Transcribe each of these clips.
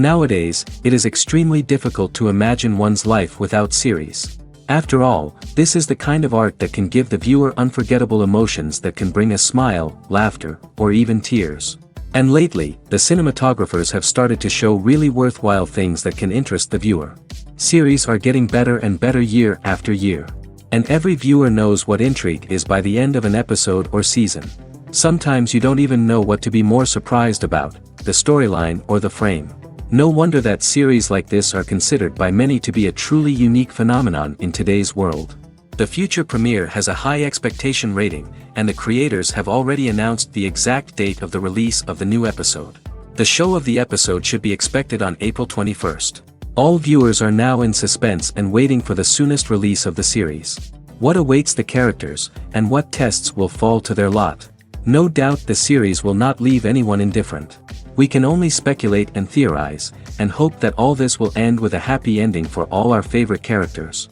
Nowadays, it is extremely difficult to imagine one's life without series. After all, this is the kind of art that can give the viewer unforgettable emotions that can bring a smile, laughter, or even tears. And lately, the cinematographers have started to show really worthwhile things that can interest the viewer. Series are getting better and better year after year. And every viewer knows what intrigue is by the end of an episode or season. Sometimes you don't even know what to be more surprised about, the storyline or the frame. No wonder that series like this are considered by many to be a truly unique phenomenon in today's world. The future premiere has a high expectation rating, and the creators have already announced the exact date of the release of the new episode. The show of the episode should be expected on April 21st. All viewers are now in suspense and waiting for the soonest release of the series. What awaits the characters, and what tests will fall to their lot? No doubt the series will not leave anyone indifferent. We can only speculate and theorize, and hope that all this will end with a happy ending for all our favorite characters.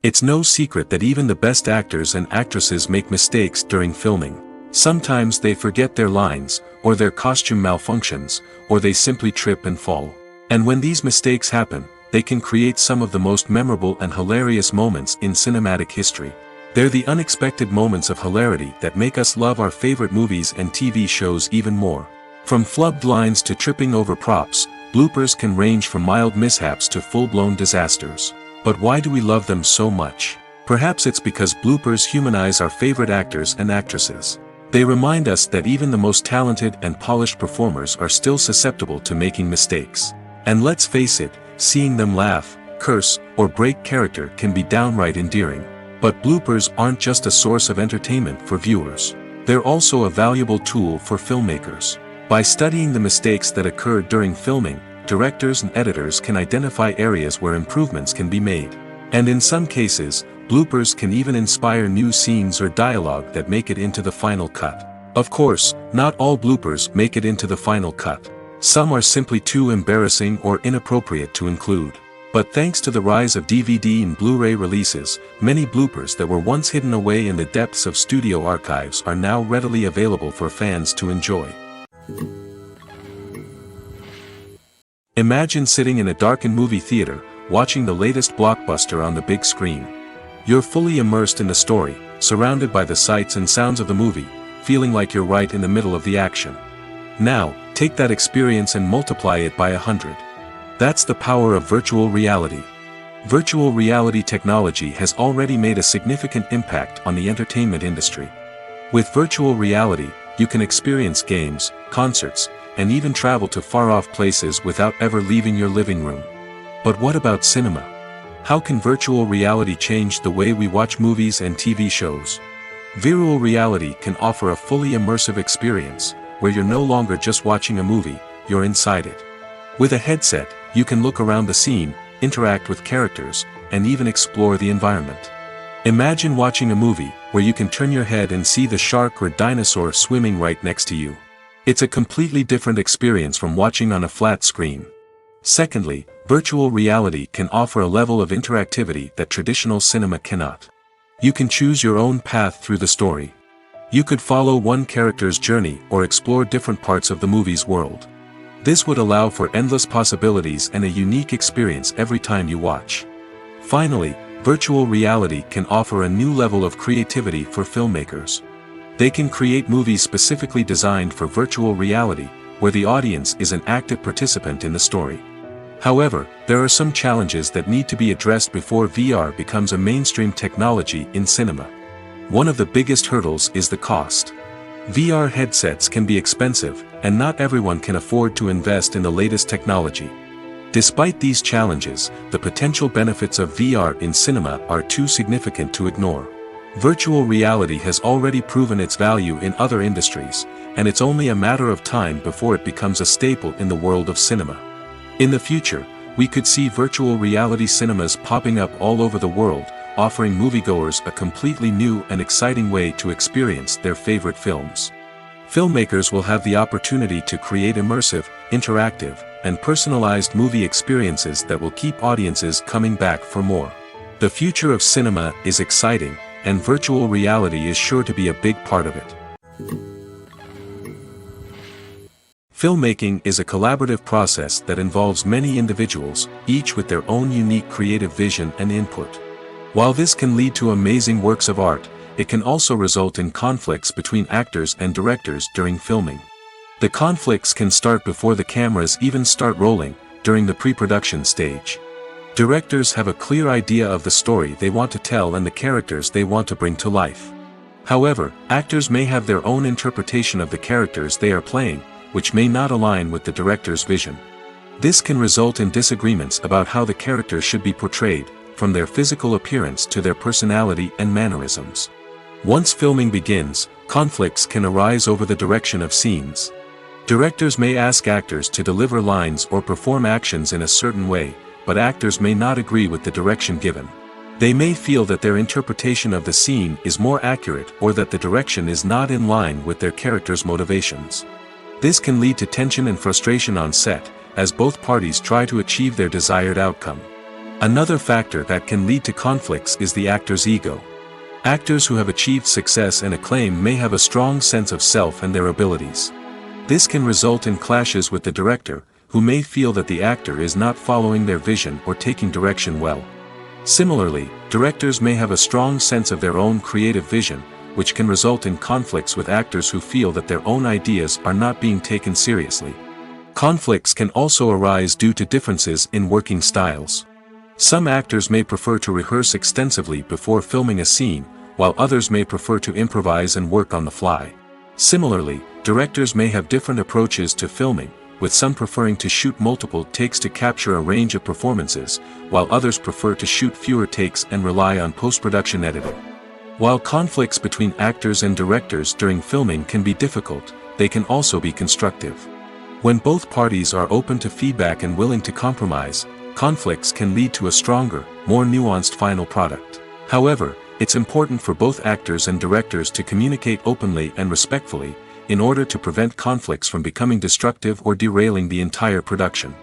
It's no secret that even the best actors and actresses make mistakes during filming. Sometimes they forget their lines, or their costume malfunctions, or they simply trip and fall. And when these mistakes happen, they can create some of the most memorable and hilarious moments in cinematic history. They're the unexpected moments of hilarity that make us love our favorite movies and TV shows even more. From flubbed lines to tripping over props, bloopers can range from mild mishaps to full-blown disasters. But why do we love them so much? Perhaps it's because bloopers humanize our favorite actors and actresses. They remind us that even the most talented and polished performers are still susceptible to making mistakes. And let's face it, seeing them laugh, curse, or break character can be downright endearing. But bloopers aren't just a source of entertainment for viewers. They're also a valuable tool for filmmakers. By studying the mistakes that occur during filming, directors and editors can identify areas where improvements can be made. And in some cases, bloopers can even inspire new scenes or dialogue that make it into the final cut. Of course, not all bloopers make it into the final cut. Some are simply too embarrassing or inappropriate to include. But thanks to the rise of DVD and Blu-ray releases, many bloopers that were once hidden away in the depths of studio archives are now readily available for fans to enjoy. Imagine sitting in a darkened movie theater, watching the latest blockbuster on the big screen. You're fully immersed in the story, surrounded by the sights and sounds of the movie, feeling like you're right in the middle of the action. Now, take that experience and multiply it by 100. That's the power of virtual reality. Virtual reality technology has already made a significant impact on the entertainment industry. With virtual reality, you can experience games, concerts, and even travel to far-off places without ever leaving your living room. But what about cinema? How can virtual reality change the way we watch movies and TV shows? Virtual reality can offer a fully immersive experience, where you're no longer just watching a movie, you're inside it. With a headset, you can look around the scene, interact with characters, and even explore the environment. Imagine watching a movie, where you can turn your head and see the shark or dinosaur swimming right next to you. It's a completely different experience from watching on a flat screen. Secondly, virtual reality can offer a level of interactivity that traditional cinema cannot. You can choose your own path through the story. You could follow one character's journey or explore different parts of the movie's world. This would allow for endless possibilities and a unique experience every time you watch. Finally, virtual reality can offer a new level of creativity for filmmakers. They can create movies specifically designed for virtual reality, where the audience is an active participant in the story. However, there are some challenges that need to be addressed before VR becomes a mainstream technology in cinema. One of the biggest hurdles is the cost. VR headsets can be expensive, and not everyone can afford to invest in the latest technology. Despite these challenges, the potential benefits of VR in cinema are too significant to ignore. Virtual reality has already proven its value in other industries, and it's only a matter of time before it becomes a staple in the world of cinema. In the future, we could see virtual reality cinemas popping up all over the world, offering moviegoers a completely new and exciting way to experience their favorite films. Filmmakers will have the opportunity to create immersive, interactive, and personalized movie experiences that will keep audiences coming back for more. The future of cinema is exciting, and virtual reality is sure to be a big part of it. Filmmaking is a collaborative process that involves many individuals, each with their own unique creative vision and input. While this can lead to amazing works of art, it can also result in conflicts between actors and directors during filming. The conflicts can start before the cameras even start rolling, during the pre-production stage. Directors have a clear idea of the story they want to tell and the characters they want to bring to life. However, actors may have their own interpretation of the characters they are playing, which may not align with the director's vision. This can result in disagreements about how the characters should be portrayed, from their physical appearance to their personality and mannerisms. Once filming begins, conflicts can arise over the direction of scenes. Directors may ask actors to deliver lines or perform actions in a certain way, but actors may not agree with the direction given. They may feel that their interpretation of the scene is more accurate or that the direction is not in line with their character's motivations. This can lead to tension and frustration on set, as both parties try to achieve their desired outcome. Another factor that can lead to conflicts is the actor's ego. Actors who have achieved success and acclaim may have a strong sense of self and their abilities. This can result in clashes with the director, who may feel that the actor is not following their vision or taking direction well. Similarly, directors may have a strong sense of their own creative vision, which can result in conflicts with actors who feel that their own ideas are not being taken seriously. Conflicts can also arise due to differences in working styles. Some actors may prefer to rehearse extensively before filming a scene, while others may prefer to improvise and work on the fly. Similarly, directors may have different approaches to filming, with some preferring to shoot multiple takes to capture a range of performances, while others prefer to shoot fewer takes and rely on post-production editing. While conflicts between actors and directors during filming can be difficult, they can also be constructive. When both parties are open to feedback and willing to compromise, conflicts can lead to a stronger, more nuanced final product. However, it's important for both actors and directors to communicate openly and respectfully, in order to prevent conflicts from becoming destructive or derailing the entire production.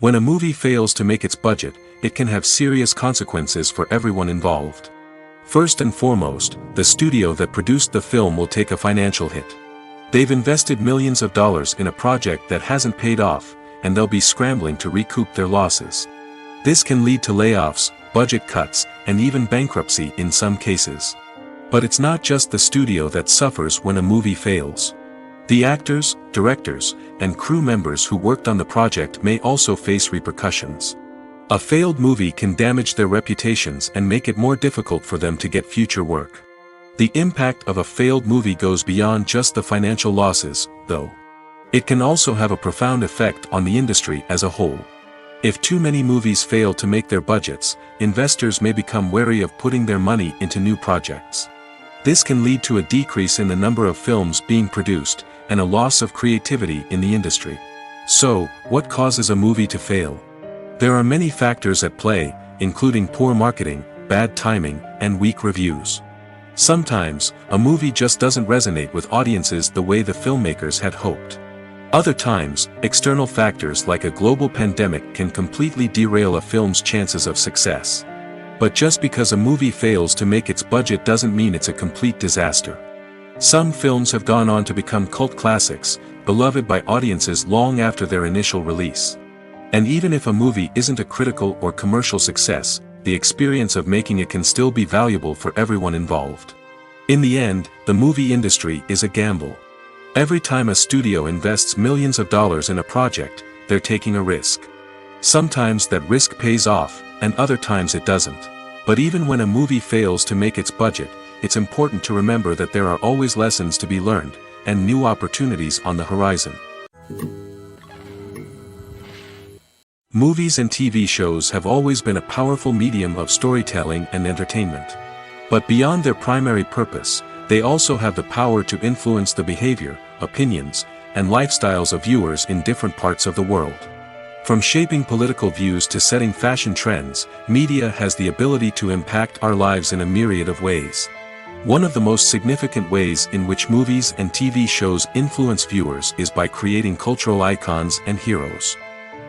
When a movie fails to make its budget, it can have serious consequences for everyone involved. First and foremost, the studio that produced the film will take a financial hit. They've invested millions of dollars in a project that hasn't paid off, and they'll be scrambling to recoup their losses. This can lead to layoffs, budget cuts, and even bankruptcy in some cases. But it's not just the studio that suffers when a movie fails. The actors, directors, and crew members who worked on the project may also face repercussions. A failed movie can damage their reputations and make it more difficult for them to get future work. The impact of a failed movie goes beyond just the financial losses, though. It can also have a profound effect on the industry as a whole. If too many movies fail to make their budgets, investors may become wary of putting their money into new projects. This can lead to a decrease in the number of films being produced, and a loss of creativity in the industry. So, what causes a movie to fail? There are many factors at play, including poor marketing, bad timing, and weak reviews. Sometimes, a movie just doesn't resonate with audiences the way the filmmakers had hoped. Other times, external factors like a global pandemic can completely derail a film's chances of success. But just because a movie fails to make its budget doesn't mean it's a complete disaster. Some films have gone on to become cult classics, beloved by audiences long after their initial release. And even if a movie isn't a critical or commercial success, the experience of making it can still be valuable for everyone involved. In the end, the movie industry is a gamble. Every time a studio invests millions of dollars in a project, they're taking a risk. Sometimes that risk pays off, and other times it doesn't. But even when a movie fails to make its budget, it's important to remember that there are always lessons to be learned, and new opportunities on the horizon. Movies and TV shows have always been a powerful medium of storytelling and entertainment. But beyond their primary purpose, they also have the power to influence the behavior, opinions, and lifestyles of viewers in different parts of the world. From shaping political views to setting fashion trends, media has the ability to impact our lives in a myriad of ways. One of the most significant ways in which movies and TV shows influence viewers is by creating cultural icons and heroes.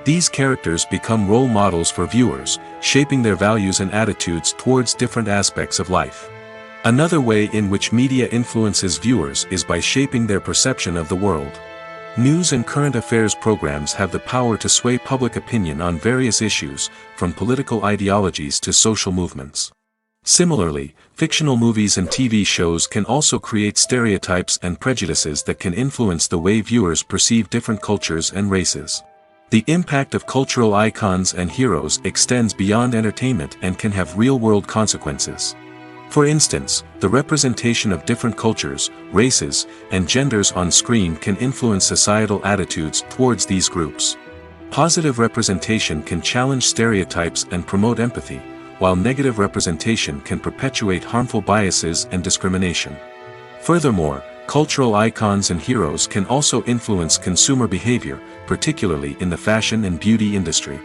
These characters become role models for viewers, shaping their values and attitudes towards different aspects of life. Another way in which media influences viewers is by shaping their perception of the world. News and current affairs programs have the power to sway public opinion on various issues, from political ideologies to social movements. Similarly, fictional movies and TV shows can also create stereotypes and prejudices that can influence the way viewers perceive different cultures and races. The impact of cultural icons and heroes extends beyond entertainment and can have real-world consequences. For instance, the representation of different cultures, races, and genders on screen can influence societal attitudes towards these groups. Positive representation can challenge stereotypes and promote empathy, while negative representation can perpetuate harmful biases and discrimination. Furthermore, cultural icons and heroes can also influence consumer behavior, particularly in the fashion and beauty industry.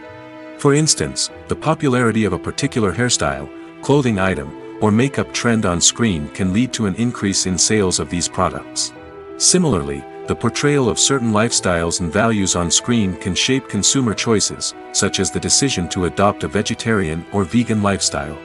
For instance, the popularity of a particular hairstyle, clothing item, or makeup trend on screen can lead to an increase in sales of these products. Similarly, the portrayal of certain lifestyles and values on screen can shape consumer choices, such as the decision to adopt a vegetarian or vegan lifestyle.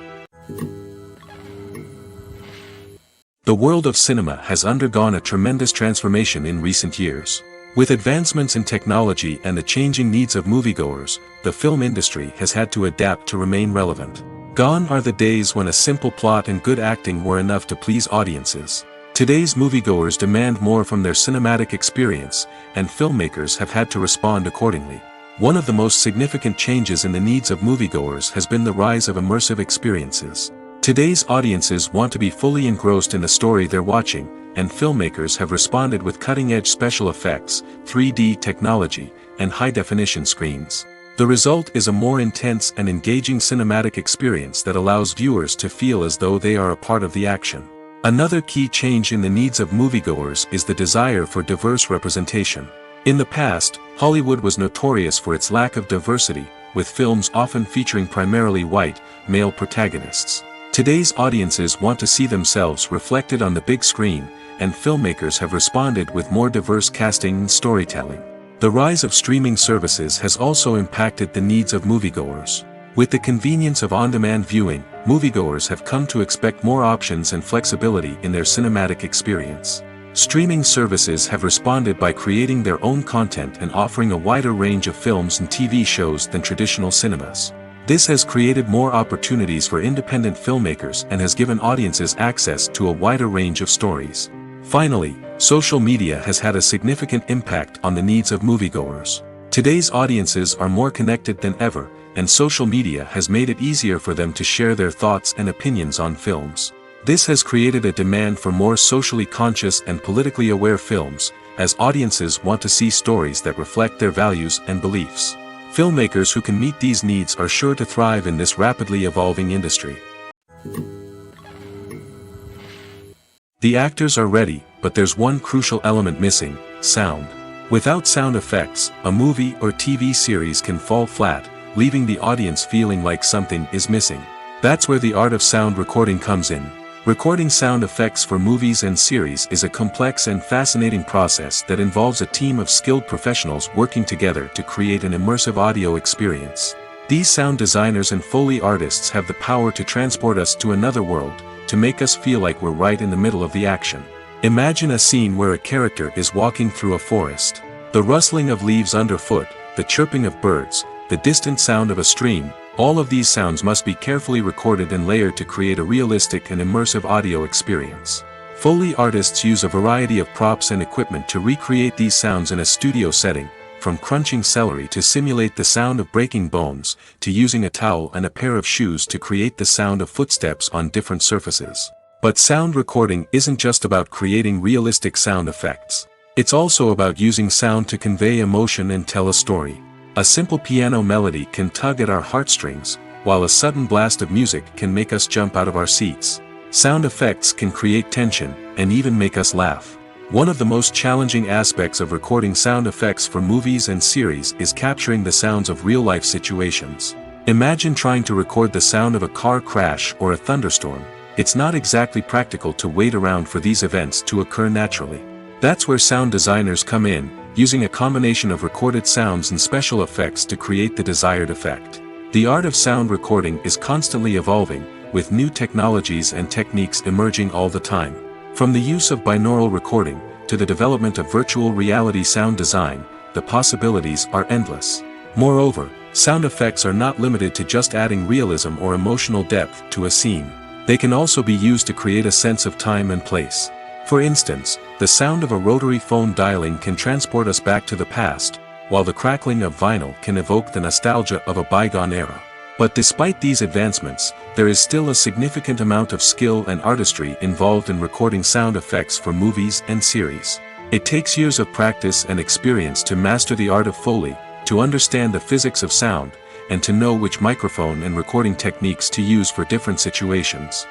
The world of cinema has undergone a tremendous transformation in recent years. With advancements in technology and the changing needs of moviegoers, the film industry has had to adapt to remain relevant. Gone are the days when a simple plot and good acting were enough to please audiences. Today's moviegoers demand more from their cinematic experience, and filmmakers have had to respond accordingly. One of the most significant changes in the needs of moviegoers has been the rise of immersive experiences. Today's audiences want to be fully engrossed in the story they're watching, and filmmakers have responded with cutting-edge special effects, 3D technology, and high-definition screens. The result is a more intense and engaging cinematic experience that allows viewers to feel as though they are a part of the action. Another key change in the needs of moviegoers is the desire for diverse representation. In the past, Hollywood was notorious for its lack of diversity, with films often featuring primarily white, male protagonists. Today's audiences want to see themselves reflected on the big screen, and filmmakers have responded with more diverse casting and storytelling. The rise of streaming services has also impacted the needs of moviegoers. With the convenience of on-demand viewing, moviegoers have come to expect more options and flexibility in their cinematic experience. Streaming services have responded by creating their own content and offering a wider range of films and TV shows than traditional cinemas. This has created more opportunities for independent filmmakers and has given audiences access to a wider range of stories. Finally, social media has had a significant impact on the needs of moviegoers. Today's audiences are more connected than ever, and social media has made it easier for them to share their thoughts and opinions on films. This has created a demand for more socially conscious and politically aware films, as audiences want to see stories that reflect their values and beliefs. Filmmakers who can meet these needs are sure to thrive in this rapidly evolving industry. The actors are ready, but there's one crucial element missing: sound. Without sound effects, a movie or TV series can fall flat, leaving the audience feeling like something is missing. That's where the art of sound recording comes in. Recording sound effects for movies and series is a complex and fascinating process that involves a team of skilled professionals working together to create an immersive audio experience. These sound designers and Foley artists have the power to transport us to another world, to make us feel like we're right in the middle of the action. Imagine a scene where a character is walking through a forest. The rustling of leaves underfoot, the chirping of birds, the distant sound of a stream, all of these sounds must be carefully recorded and layered to create a realistic and immersive audio experience. Foley artists use a variety of props and equipment to recreate these sounds in a studio setting, from crunching celery to simulate the sound of breaking bones, to using a towel and a pair of shoes to create the sound of footsteps on different surfaces. But sound recording isn't just about creating realistic sound effects. It's also about using sound to convey emotion and tell a story. A simple piano melody can tug at our heartstrings, while a sudden blast of music can make us jump out of our seats. Sound effects can create tension, and even make us laugh. One of the most challenging aspects of recording sound effects for movies and series is capturing the sounds of real-life situations. Imagine trying to record the sound of a car crash or a thunderstorm. It's not exactly practical to wait around for these events to occur naturally. That's where sound designers come in, using a combination of recorded sounds and special effects to create the desired effect. The art of sound recording is constantly evolving, with new technologies and techniques emerging all the time. From the use of binaural recording, to the development of virtual reality sound design, the possibilities are endless. Moreover, sound effects are not limited to just adding realism or emotional depth to a scene. They can also be used to create a sense of time and place. For instance, the sound of a rotary phone dialing can transport us back to the past, while the crackling of vinyl can evoke the nostalgia of a bygone era. But despite these advancements, there is still a significant amount of skill and artistry involved in recording sound effects for movies and series. It takes years of practice and experience to master the art of Foley, to understand the physics of sound, and to know which microphone and recording techniques to use for different situations.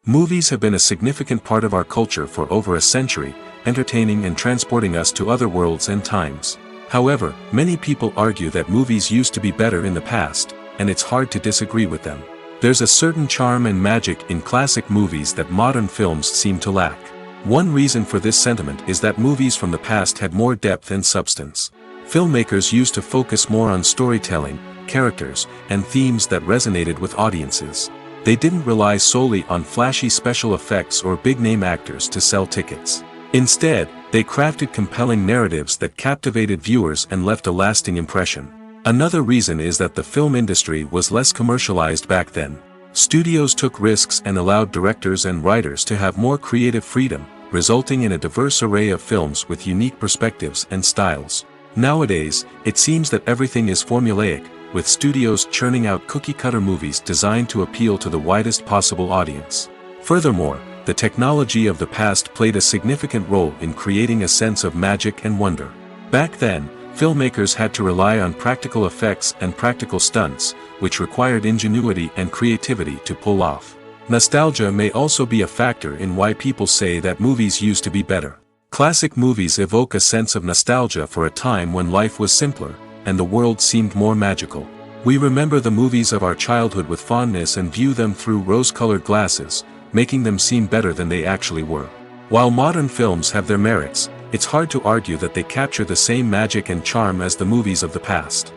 Movies have been a significant part of our culture for over a century, entertaining and transporting us to other worlds and times. However, many people argue that movies used to be better in the past, and it's hard to disagree with them. There's a certain charm and magic in classic movies that modern films seem to lack. One reason for this sentiment is that movies from the past had more depth and substance. Filmmakers used to focus more on storytelling, characters, and themes that resonated with audiences. They didn't rely solely on flashy special effects or big-name actors to sell tickets. Instead, they crafted compelling narratives that captivated viewers and left a lasting impression. Another reason is that the film industry was less commercialized back then. Studios took risks and allowed directors and writers to have more creative freedom, resulting in a diverse array of films with unique perspectives and styles. Nowadays, it seems that everything is formulaic, with studios churning out cookie-cutter movies designed to appeal to the widest possible audience. Furthermore, the technology of the past played a significant role in creating a sense of magic and wonder. Back then, filmmakers had to rely on practical effects and practical stunts, which required ingenuity and creativity to pull off. Nostalgia may also be a factor in why people say that movies used to be better. Classic movies evoke a sense of nostalgia for a time when life was simpler, and the world seemed more magical. We remember the movies of our childhood with fondness and view them through rose-colored glasses, making them seem better than they actually were. While modern films have their merits, it's hard to argue that they capture the same magic and charm as the movies of the past.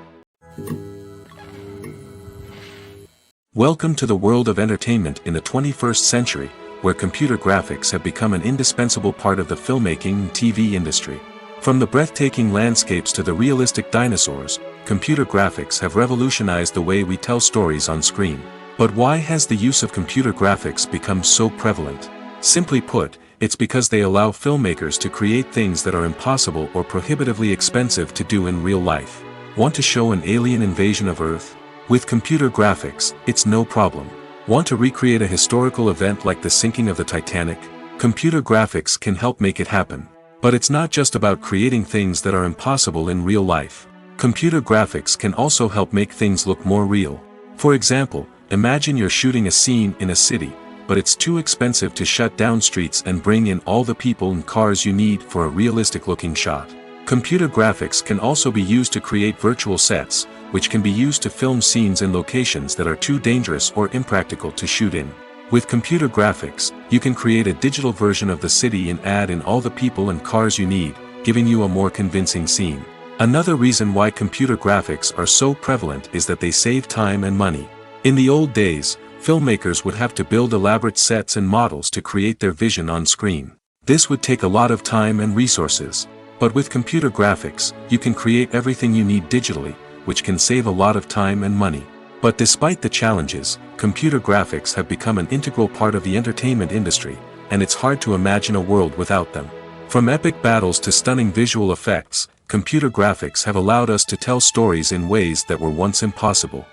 Welcome to the world of entertainment in the 21st century, where computer graphics have become an indispensable part of the filmmaking and TV industry. From the breathtaking landscapes to the realistic dinosaurs, computer graphics have revolutionized the way we tell stories on screen. But why has the use of computer graphics become so prevalent? Simply put, it's because they allow filmmakers to create things that are impossible or prohibitively expensive to do in real life. Want to show an alien invasion of Earth? With computer graphics, it's no problem. Want to recreate a historical event like the sinking of the Titanic? Computer graphics can help make it happen. But it's not just about creating things that are impossible in real life. Computer graphics can also help make things look more real. For example, imagine you're shooting a scene in a city, but it's too expensive to shut down streets and bring in all the people and cars you need for a realistic-looking shot. Computer graphics can also be used to create virtual sets, which can be used to film scenes in locations that are too dangerous or impractical to shoot in. With computer graphics, you can create a digital version of the city and add in all the people and cars you need, giving you a more convincing scene. Another reason why computer graphics are so prevalent is that they save time and money. In the old days, filmmakers would have to build elaborate sets and models to create their vision on screen. This would take a lot of time and resources. But with computer graphics, you can create everything you need digitally, which can save a lot of time and money. But despite the challenges, computer graphics have become an integral part of the entertainment industry, and it's hard to imagine a world without them. From epic battles to stunning visual effects, computer graphics have allowed us to tell stories in ways that were once impossible.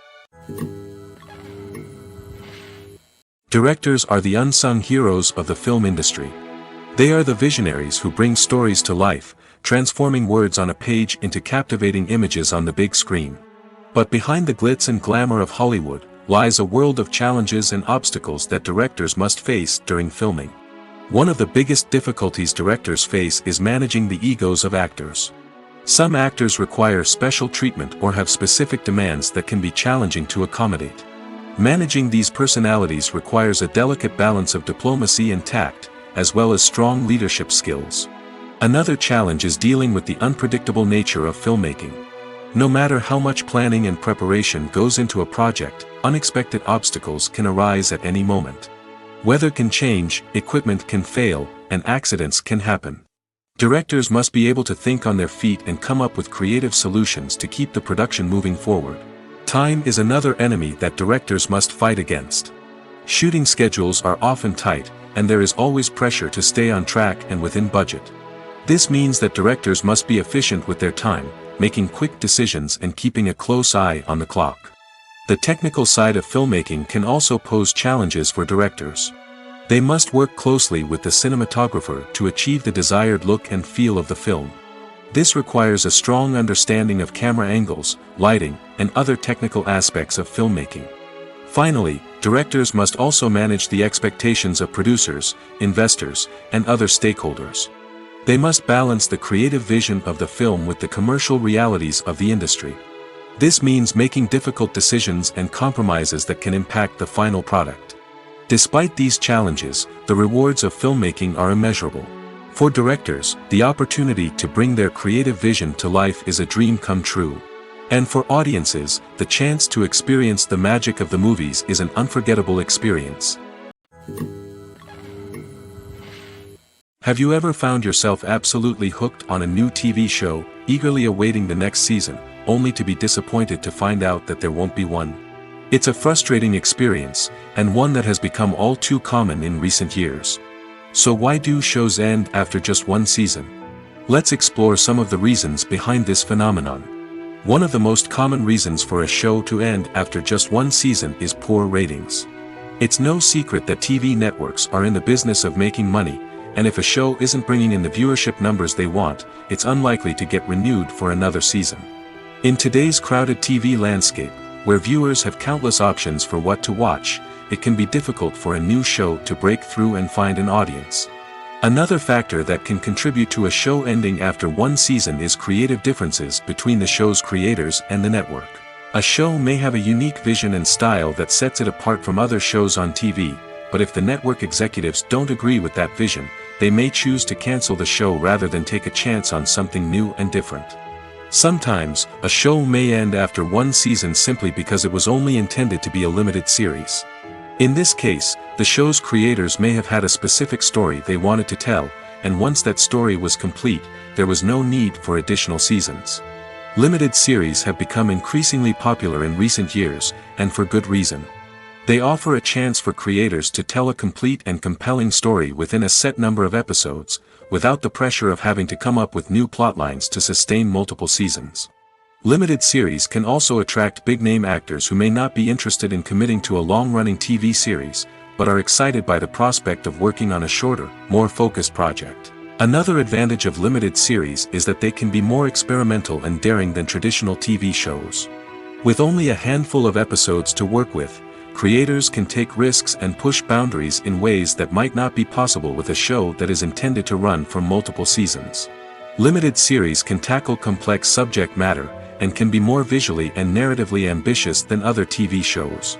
Directors are the unsung heroes of the film industry. They are the visionaries who bring stories to life, transforming words on a page into captivating images on the big screen. But behind the glitz and glamour of Hollywood, lies a world of challenges and obstacles that directors must face during filming. One of the biggest difficulties directors face is managing the egos of actors. Some actors require special treatment or have specific demands that can be challenging to accommodate. Managing these personalities requires a delicate balance of diplomacy and tact, as well as strong leadership skills. Another challenge is dealing with the unpredictable nature of filmmaking. No matter how much planning and preparation goes into a project, unexpected obstacles can arise at any moment. Weather can change, equipment can fail, and accidents can happen. Directors must be able to think on their feet and come up with creative solutions to keep the production moving forward. Time is another enemy that directors must fight against. Shooting schedules are often tight, and there is always pressure to stay on track and within budget. This means that directors must be efficient with their time, making quick decisions and keeping a close eye on the clock. The technical side of filmmaking can also pose challenges for directors. They must work closely with the cinematographer to achieve the desired look and feel of the film. This requires a strong understanding of camera angles, lighting, and other technical aspects of filmmaking. Finally, directors must also manage the expectations of producers, investors, and other stakeholders. They must balance the creative vision of the film with the commercial realities of the industry. This means making difficult decisions and compromises that can impact the final product. Despite these challenges, the rewards of filmmaking are immeasurable. For directors, the opportunity to bring their creative vision to life is a dream come true. And for audiences, the chance to experience the magic of the movies is an unforgettable experience. Have you ever found yourself absolutely hooked on a new TV show, eagerly awaiting the next season, only to be disappointed to find out that there won't be one? It's a frustrating experience, and one that has become all too common in recent years. So why do shows end after just one season? Let's explore some of the reasons behind this phenomenon. One of the most common reasons for a show to end after just one season is poor ratings. It's no secret that TV networks are in the business of making money, and if a show isn't bringing in the viewership numbers they want, it's unlikely to get renewed for another season. In today's crowded TV landscape, where viewers have countless options for what to watch, it can be difficult for a new show to break through and find an audience. Another factor that can contribute to a show ending after one season is creative differences between the show's creators and the network. A show may have a unique vision and style that sets it apart from other shows on TV, but if the network executives don't agree with that vision, they may choose to cancel the show rather than take a chance on something new and different. Sometimes, a show may end after one season simply because it was only intended to be a limited series. In this case, the show's creators may have had a specific story they wanted to tell, and once that story was complete, there was no need for additional seasons. Limited series have become increasingly popular in recent years, and for good reason. They offer a chance for creators to tell a complete and compelling story within a set number of episodes, without the pressure of having to come up with new plotlines to sustain multiple seasons. Limited series can also attract big-name actors who may not be interested in committing to a long-running TV series, but are excited by the prospect of working on a shorter, more focused project. Another advantage of limited series is that they can be more experimental and daring than traditional TV shows. With only a handful of episodes to work with, creators can take risks and push boundaries in ways that might not be possible with a show that is intended to run for multiple seasons. Limited series can tackle complex subject matter, and can be more visually and narratively ambitious than other TV shows.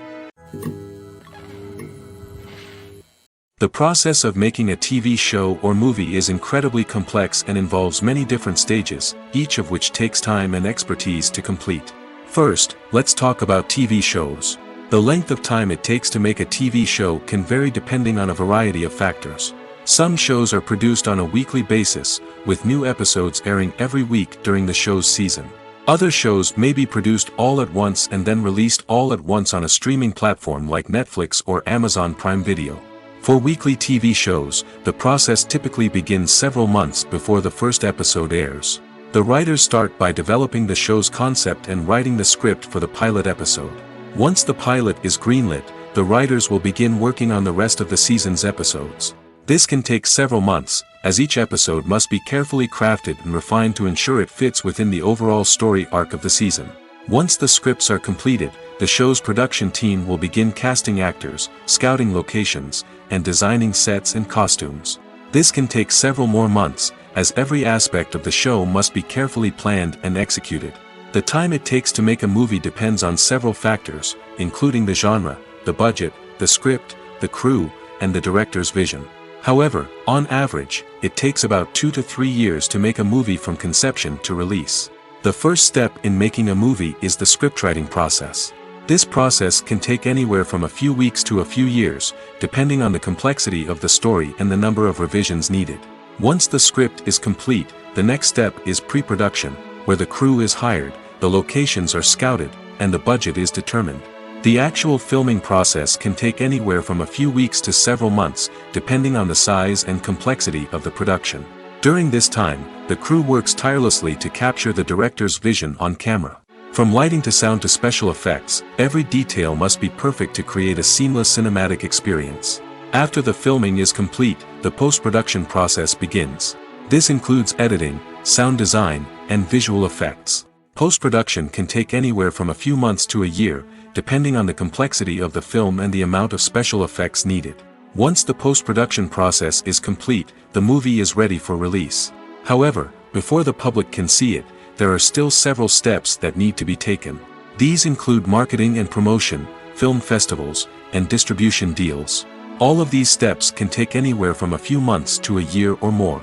The process of making a TV show or movie is incredibly complex and involves many different stages, each of which takes time and expertise to complete. First, let's talk about TV shows. The length of time it takes to make a TV show can vary depending on a variety of factors. Some shows are produced on a weekly basis, with new episodes airing every week during the show's season. Other shows may be produced all at once and then released all at once on a streaming platform like Netflix or Amazon Prime Video. For weekly TV shows, the process typically begins several months before the first episode airs. The writers start by developing the show's concept and writing the script for the pilot episode. Once the pilot is greenlit, the writers will begin working on the rest of the season's episodes. This can take several months, as each episode must be carefully crafted and refined to ensure it fits within the overall story arc of the season. Once the scripts are completed, the show's production team will begin casting actors, scouting locations, and designing sets and costumes. This can take several more months, as every aspect of the show must be carefully planned and executed. The time it takes to make a movie depends on several factors, including the genre, the budget, the script, the crew, and the director's vision. However, on average, it takes about 2 to 3 years to make a movie from conception to release. The first step in making a movie is the scriptwriting process. This process can take anywhere from a few weeks to a few years, depending on the complexity of the story and the number of revisions needed. Once the script is complete, the next step is pre-production, where the crew is hired, the locations are scouted, and the budget is determined. The actual filming process can take anywhere from a few weeks to several months, depending on the size and complexity of the production. During this time, the crew works tirelessly to capture the director's vision on camera. From lighting to sound to special effects, every detail must be perfect to create a seamless cinematic experience. After the filming is complete, the post-production process begins. This includes editing, sound design, and visual effects. Post-production can take anywhere from a few months to a year, depending on the complexity of the film and the amount of special effects needed. Once the post-production process is complete, the movie is ready for release. However, before the public can see it, there are still several steps that need to be taken. These include marketing and promotion, film festivals, and distribution deals. All of these steps can take anywhere from a few months to a year or more.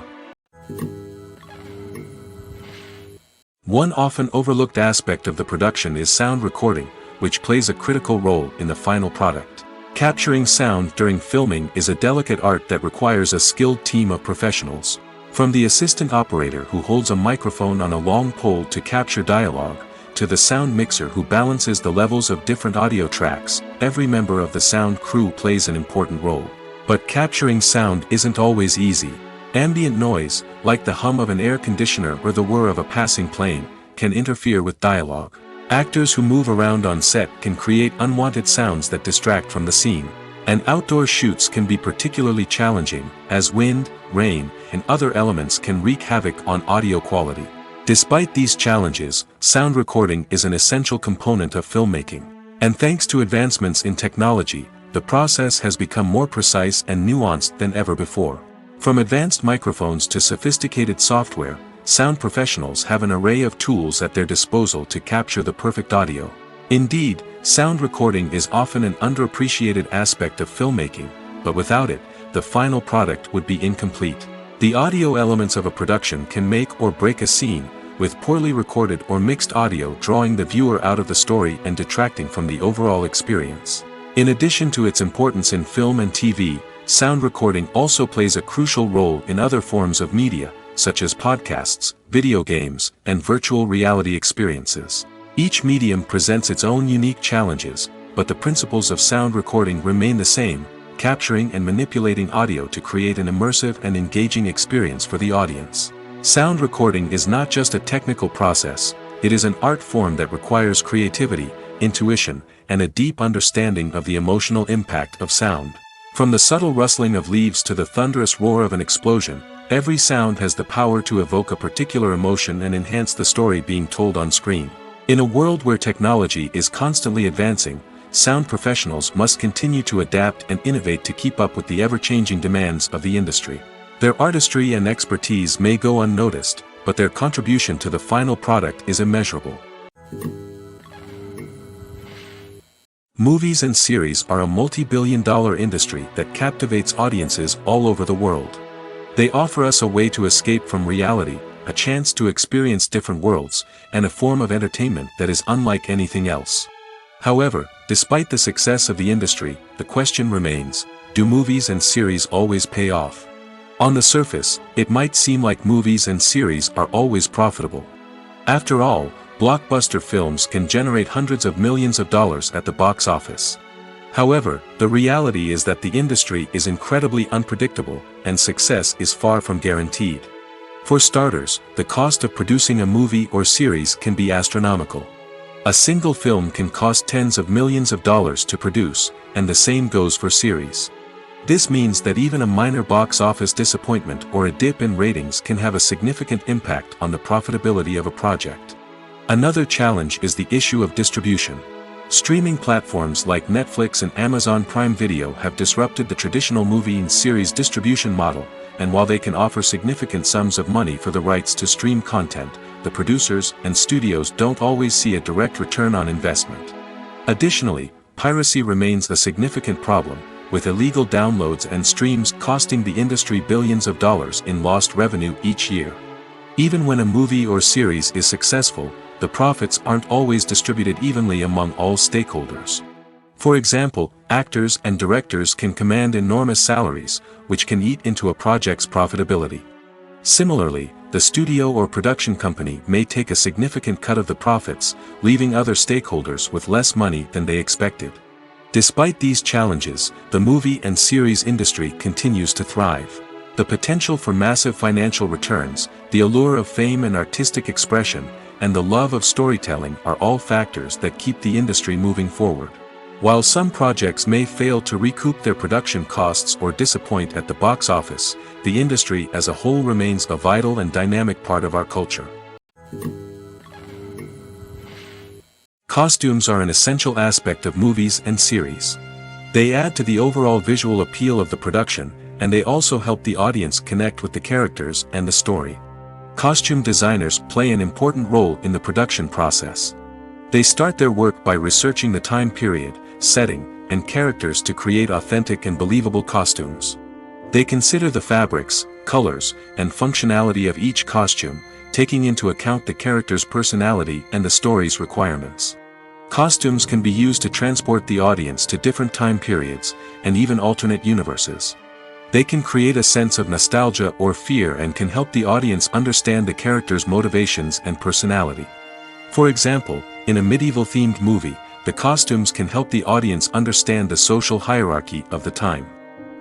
One often overlooked aspect of the production is sound recording, which plays a critical role in the final product. Capturing sound during filming is a delicate art that requires a skilled team of professionals. From the assistant operator who holds a microphone on a long pole to capture dialogue, to the sound mixer who balances the levels of different audio tracks, every member of the sound crew plays an important role. But capturing sound isn't always easy. Ambient noise, like the hum of an air conditioner or the whir of a passing plane, can interfere with dialogue. Actors who move around on set can create unwanted sounds that distract from the scene. And outdoor shoots can be particularly challenging, as wind, rain, and other elements can wreak havoc on audio quality. Despite these challenges, sound recording is an essential component of filmmaking. And thanks to advancements in technology, the process has become more precise and nuanced than ever before. From advanced microphones to sophisticated software, sound professionals have an array of tools at their disposal to capture the perfect audio. Indeed, sound recording is often an underappreciated aspect of filmmaking, but without it, the final product would be incomplete. The audio elements of a production can make or break a scene, with poorly recorded or mixed audio drawing the viewer out of the story and detracting from the overall experience. In addition to its importance in film and TV, sound recording also plays a crucial role in other forms of media, such as podcasts, video games, and virtual reality experiences. Each medium presents its own unique challenges, but the principles of sound recording remain the same, capturing and manipulating audio to create an immersive and engaging experience for the audience. Sound recording is not just a technical process, it is an art form that requires creativity, intuition, and a deep understanding of the emotional impact of sound. From the subtle rustling of leaves to the thunderous roar of an explosion, every sound has the power to evoke a particular emotion and enhance the story being told on screen. In a world where technology is constantly advancing, sound professionals must continue to adapt and innovate to keep up with the ever-changing demands of the industry. Their artistry and expertise may go unnoticed, but their contribution to the final product is immeasurable. Movies and series are a multi-billion-dollar industry that captivates audiences all over the world. They offer us a way to escape from reality, a chance to experience different worlds, and a form of entertainment that is unlike anything else. However, despite the success of the industry, the question remains, do movies and series always pay off? On the surface, it might seem like movies and series are always profitable. After all, blockbuster films can generate hundreds of millions of dollars at the box office. However, the reality is that the industry is incredibly unpredictable, and success is far from guaranteed. For starters, the cost of producing a movie or series can be astronomical. A single film can cost tens of millions of dollars to produce, and the same goes for series. This means that even a minor box office disappointment or a dip in ratings can have a significant impact on the profitability of a project. Another challenge is the issue of distribution. Streaming platforms like Netflix and Amazon Prime Video have disrupted the traditional movie and series distribution model, and while they can offer significant sums of money for the rights to stream content, the producers and studios don't always see a direct return on investment. Additionally, piracy remains a significant problem, with illegal downloads and streams costing the industry billions of dollars in lost revenue each year. Even when a movie or series is successful, the profits aren't always distributed evenly among all stakeholders. For example, actors and directors can command enormous salaries, which can eat into a project's profitability. Similarly, the studio or production company may take a significant cut of the profits, leaving other stakeholders with less money than they expected. Despite these challenges, the movie and series industry continues to thrive. The potential for massive financial returns, the allure of fame and artistic expression, and the love of storytelling are all factors that keep the industry moving forward. While some projects may fail to recoup their production costs or disappoint at the box office, the industry as a whole remains a vital and dynamic part of our culture. Costumes are an essential aspect of movies and series. They add to the overall visual appeal of the production, and they also help the audience connect with the characters and the story. Costume designers play an important role in the production process. They start their work by researching the time period, setting, and characters to create authentic and believable costumes. They consider the fabrics, colors, and functionality of each costume, taking into account the character's personality and the story's requirements. Costumes can be used to transport the audience to different time periods, and even alternate universes. They can create a sense of nostalgia or fear and can help the audience understand the character's motivations and personality. For example, in a medieval-themed movie, the costumes can help the audience understand the social hierarchy of the time.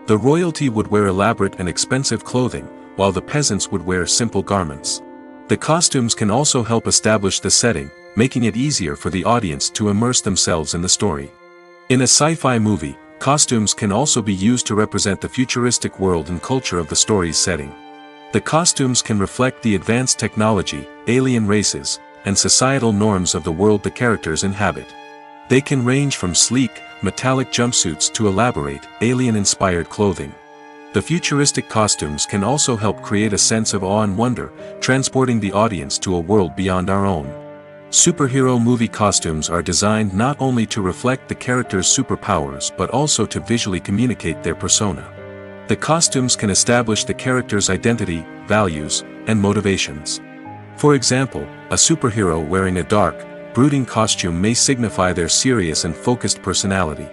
The royalty would wear elaborate and expensive clothing, while the peasants would wear simple garments. The costumes can also help establish the setting, making it easier for the audience to immerse themselves in the story. In a sci-fi movie, costumes can also be used to represent the futuristic world and culture of the story's setting. The costumes can reflect the advanced technology, alien races, and societal norms of the world the characters inhabit. They can range from sleek, metallic jumpsuits to elaborate, alien-inspired clothing. The futuristic costumes can also help create a sense of awe and wonder, transporting the audience to a world beyond our own. Superhero movie costumes are designed not only to reflect the character's superpowers but also to visually communicate their persona. The costumes can establish the character's identity, values, and motivations. For example, a superhero wearing a dark, brooding costume may signify their serious and focused personality.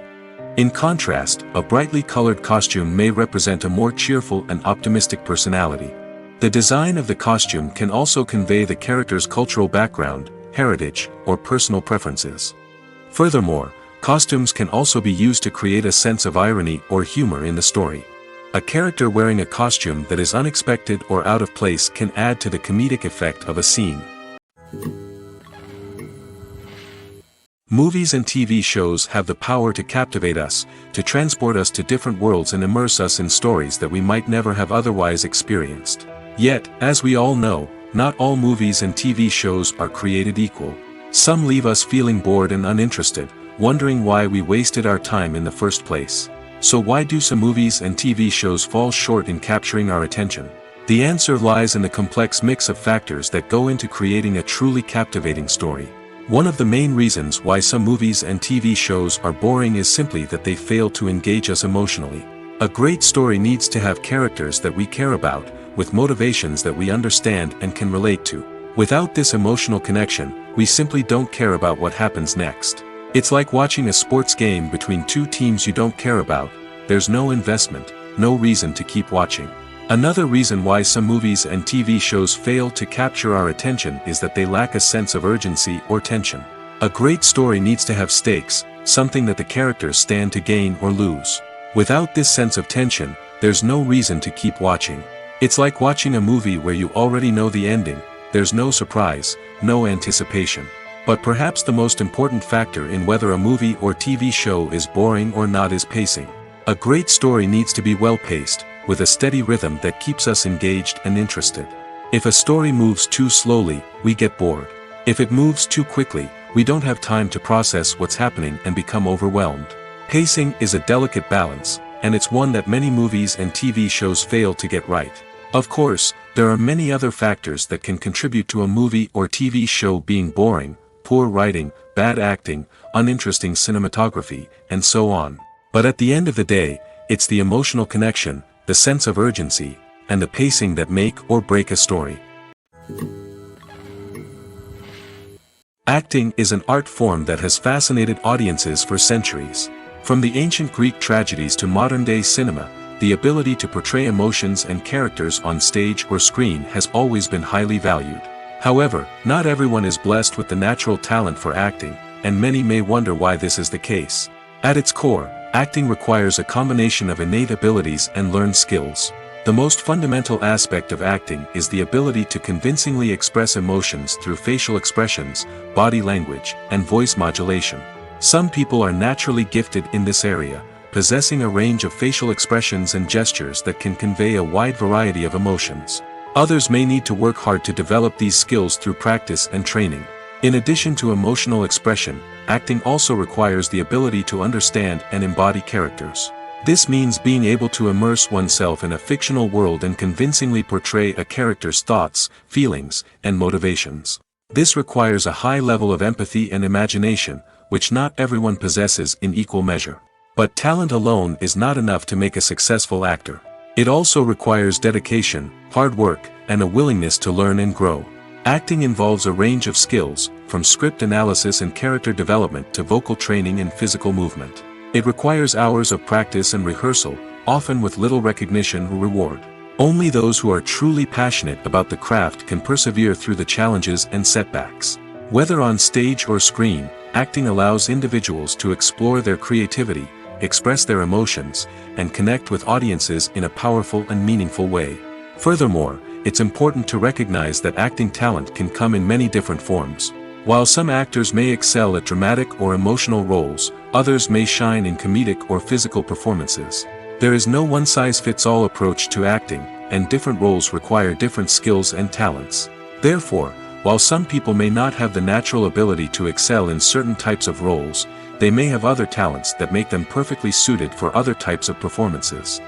In contrast, a brightly colored costume may represent a more cheerful and optimistic personality. The design of the costume can also convey the character's cultural background, heritage, or personal preferences. Furthermore, costumes can also be used to create a sense of irony or humor in the story. A character wearing a costume that is unexpected or out of place can add to the comedic effect of a scene. Movies and TV shows have the power to captivate us, to transport us to different worlds and immerse us in stories that we might never have otherwise experienced. Yet, as we all know, not all movies and TV shows are created equal. Some leave us feeling bored and uninterested, wondering why we wasted our time in the first place. So why do some movies and TV shows fall short in capturing our attention? The answer lies in the complex mix of factors that go into creating a truly captivating story. One of the main reasons why some movies and TV shows are boring is simply that they fail to engage us emotionally. A great story needs to have characters that we care about, with motivations that we understand and can relate to. Without this emotional connection, we simply don't care about what happens next. It's like watching a sports game between two teams you don't care about. There's no investment, no reason to keep watching. Another reason why some movies and TV shows fail to capture our attention is that they lack a sense of urgency or tension. A great story needs to have stakes, something that the characters stand to gain or lose. Without this sense of tension, there's no reason to keep watching. It's like watching a movie where you already know the ending. There's no surprise, no anticipation. But perhaps the most important factor in whether a movie or TV show is boring or not is pacing. A great story needs to be well-paced, with a steady rhythm that keeps us engaged and interested. If a story moves too slowly, we get bored. If it moves too quickly, we don't have time to process what's happening and become overwhelmed. Pacing is a delicate balance, and it's one that many movies and TV shows fail to get right. Of course, there are many other factors that can contribute to a movie or TV show being boring: poor writing, bad acting, uninteresting cinematography, and so on. But at the end of the day, it's the emotional connection, the sense of urgency, and the pacing that make or break a story. Acting is an art form that has fascinated audiences for centuries. From the ancient Greek tragedies to modern-day cinema, the ability to portray emotions and characters on stage or screen has always been highly valued. However, not everyone is blessed with the natural talent for acting, and many may wonder why this is the case. At its core, acting requires a combination of innate abilities and learned skills. The most fundamental aspect of acting is the ability to convincingly express emotions through facial expressions, body language, and voice modulation. Some people are naturally gifted in this area, possessing a range of facial expressions and gestures that can convey a wide variety of emotions. Others may need to work hard to develop these skills through practice and training. In addition to emotional expression, acting also requires the ability to understand and embody characters. This means being able to immerse oneself in a fictional world and convincingly portray a character's thoughts, feelings, and motivations. This requires a high level of empathy and imagination, which not everyone possesses in equal measure. But talent alone is not enough to make a successful actor. It also requires dedication, hard work, and a willingness to learn and grow. Acting involves a range of skills, from script analysis and character development to vocal training and physical movement. It requires hours of practice and rehearsal, often with little recognition or reward. Only those who are truly passionate about the craft can persevere through the challenges and setbacks. Whether on stage or screen, acting allows individuals to explore their creativity, express their emotions, and connect with audiences in a powerful and meaningful way. Furthermore, it's important to recognize that acting talent can come in many different forms. While some actors may excel at dramatic or emotional roles, others may shine in comedic or physical performances. There is no one-size-fits-all approach to acting, and different roles require different skills and talents. Therefore, while some people may not have the natural ability to excel in certain types of roles, they may have other talents that make them perfectly suited for other types of performances.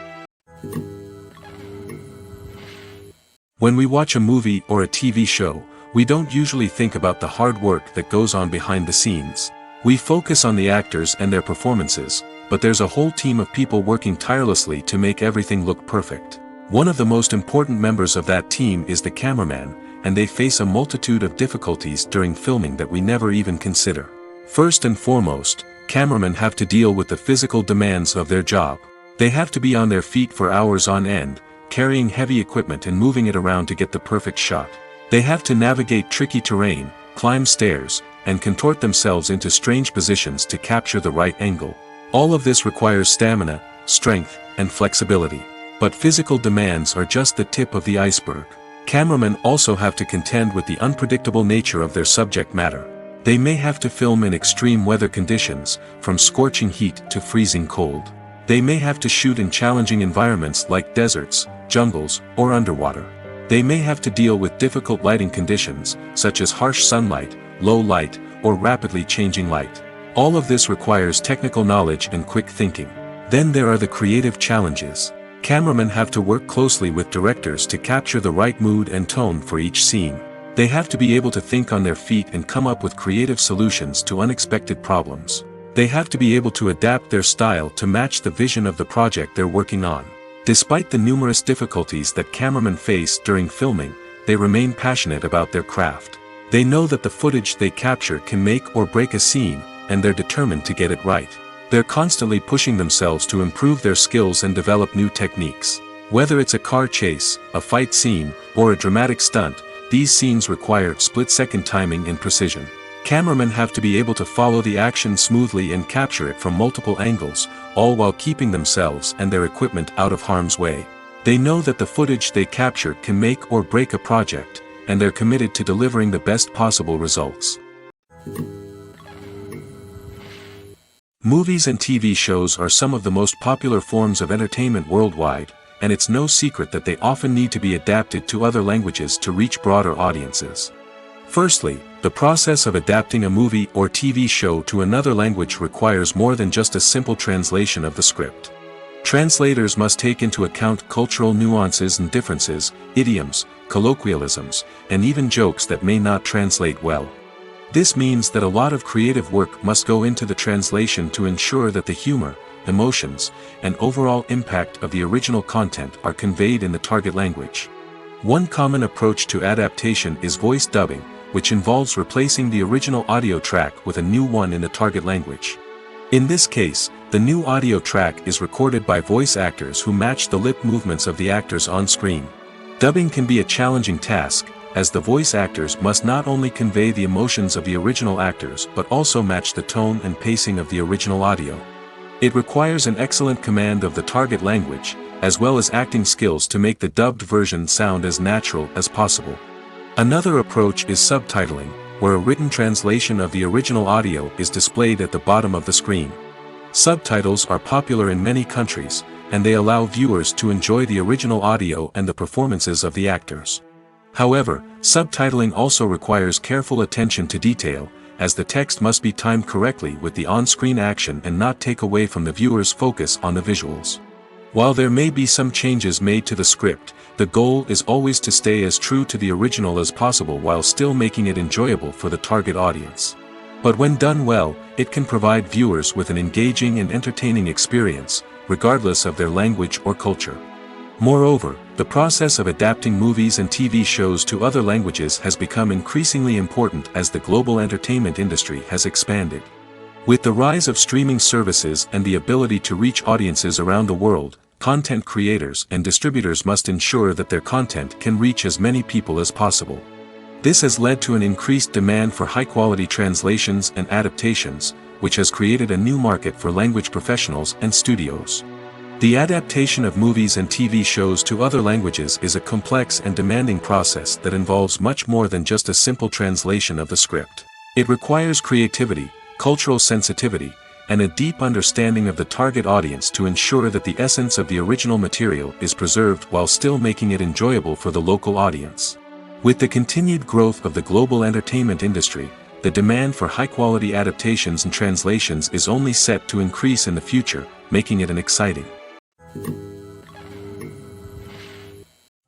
When we watch a movie or a TV show, we don't usually think about the hard work that goes on behind the scenes. We focus on the actors and their performances, but there's a whole team of people working tirelessly to make everything look perfect. One of the most important members of that team is the cameraman, and they face a multitude of difficulties during filming that we never even consider. First and foremost, cameramen have to deal with the physical demands of their job. They have to be on their feet for hours on end, carrying heavy equipment and moving it around to get the perfect shot. They have to navigate tricky terrain, climb stairs, and contort themselves into strange positions to capture the right angle. All of this requires stamina, strength, and flexibility. But physical demands are just the tip of the iceberg. Cameramen also have to contend with the unpredictable nature of their subject matter. They may have to film in extreme weather conditions, from scorching heat to freezing cold. They may have to shoot in challenging environments like deserts, jungles, or underwater. They may have to deal with difficult lighting conditions, such as harsh sunlight, low light, or rapidly changing light. All of this requires technical knowledge and quick thinking. Then there are the creative challenges. Cameramen have to work closely with directors to capture the right mood and tone for each scene. They have to be able to think on their feet and come up with creative solutions to unexpected problems. They have to be able to adapt their style to match the vision of the project they're working on. Despite the numerous difficulties that cameramen face during filming, they remain passionate about their craft. They know that the footage they capture can make or break a scene, and they're determined to get it right. They're constantly pushing themselves to improve their skills and develop new techniques. Whether it's a car chase, a fight scene, or a dramatic stunt, these scenes require split-second timing and precision. Cameramen have to be able to follow the action smoothly and capture it from multiple angles, all while keeping themselves and their equipment out of harm's way. They know that the footage they capture can make or break a project, and they're committed to delivering the best possible results. Movies and TV shows are some of the most popular forms of entertainment worldwide, and it's no secret that they often need to be adapted to other languages to reach broader audiences. Firstly, the process of adapting a movie or TV show to another language requires more than just a simple translation of the script. Translators must take into account cultural nuances and differences, idioms, colloquialisms, and even jokes that may not translate well. This means that a lot of creative work must go into the translation to ensure that the humor, emotions, and overall impact of the original content are conveyed in the target language. One common approach to adaptation is voice dubbing, which involves replacing the original audio track with a new one in the target language. In this case, the new audio track is recorded by voice actors who match the lip movements of the actors on screen. Dubbing can be a challenging task, as the voice actors must not only convey the emotions of the original actors but also match the tone and pacing of the original audio. It requires an excellent command of the target language, as well as acting skills to make the dubbed version sound as natural as possible. Another approach is subtitling, where a written translation of the original audio is displayed at the bottom of the screen. Subtitles are popular in many countries, and they allow viewers to enjoy the original audio and the performances of the actors. However, subtitling also requires careful attention to detail, as the text must be timed correctly with the on-screen action and not take away from the viewer's focus on the visuals. While there may be some changes made to the script, the goal is always to stay as true to the original as possible while still making it enjoyable for the target audience. But when done well, it can provide viewers with an engaging and entertaining experience, regardless of their language or culture. Moreover, the process of adapting movies and TV shows to other languages has become increasingly important as the global entertainment industry has expanded. With the rise of streaming services and the ability to reach audiences around the world, content creators and distributors must ensure that their content can reach as many people as possible. This has led to an increased demand for high-quality translations and adaptations, which has created a new market for language professionals and studios. The adaptation of movies and TV shows to other languages is a complex and demanding process that involves much more than just a simple translation of the script. It requires creativity, cultural sensitivity, and a deep understanding of the target audience to ensure that the essence of the original material is preserved while still making it enjoyable for the local audience. With the continued growth of the global entertainment industry, the demand for high-quality adaptations and translations is only set to increase in the future, making it an exciting.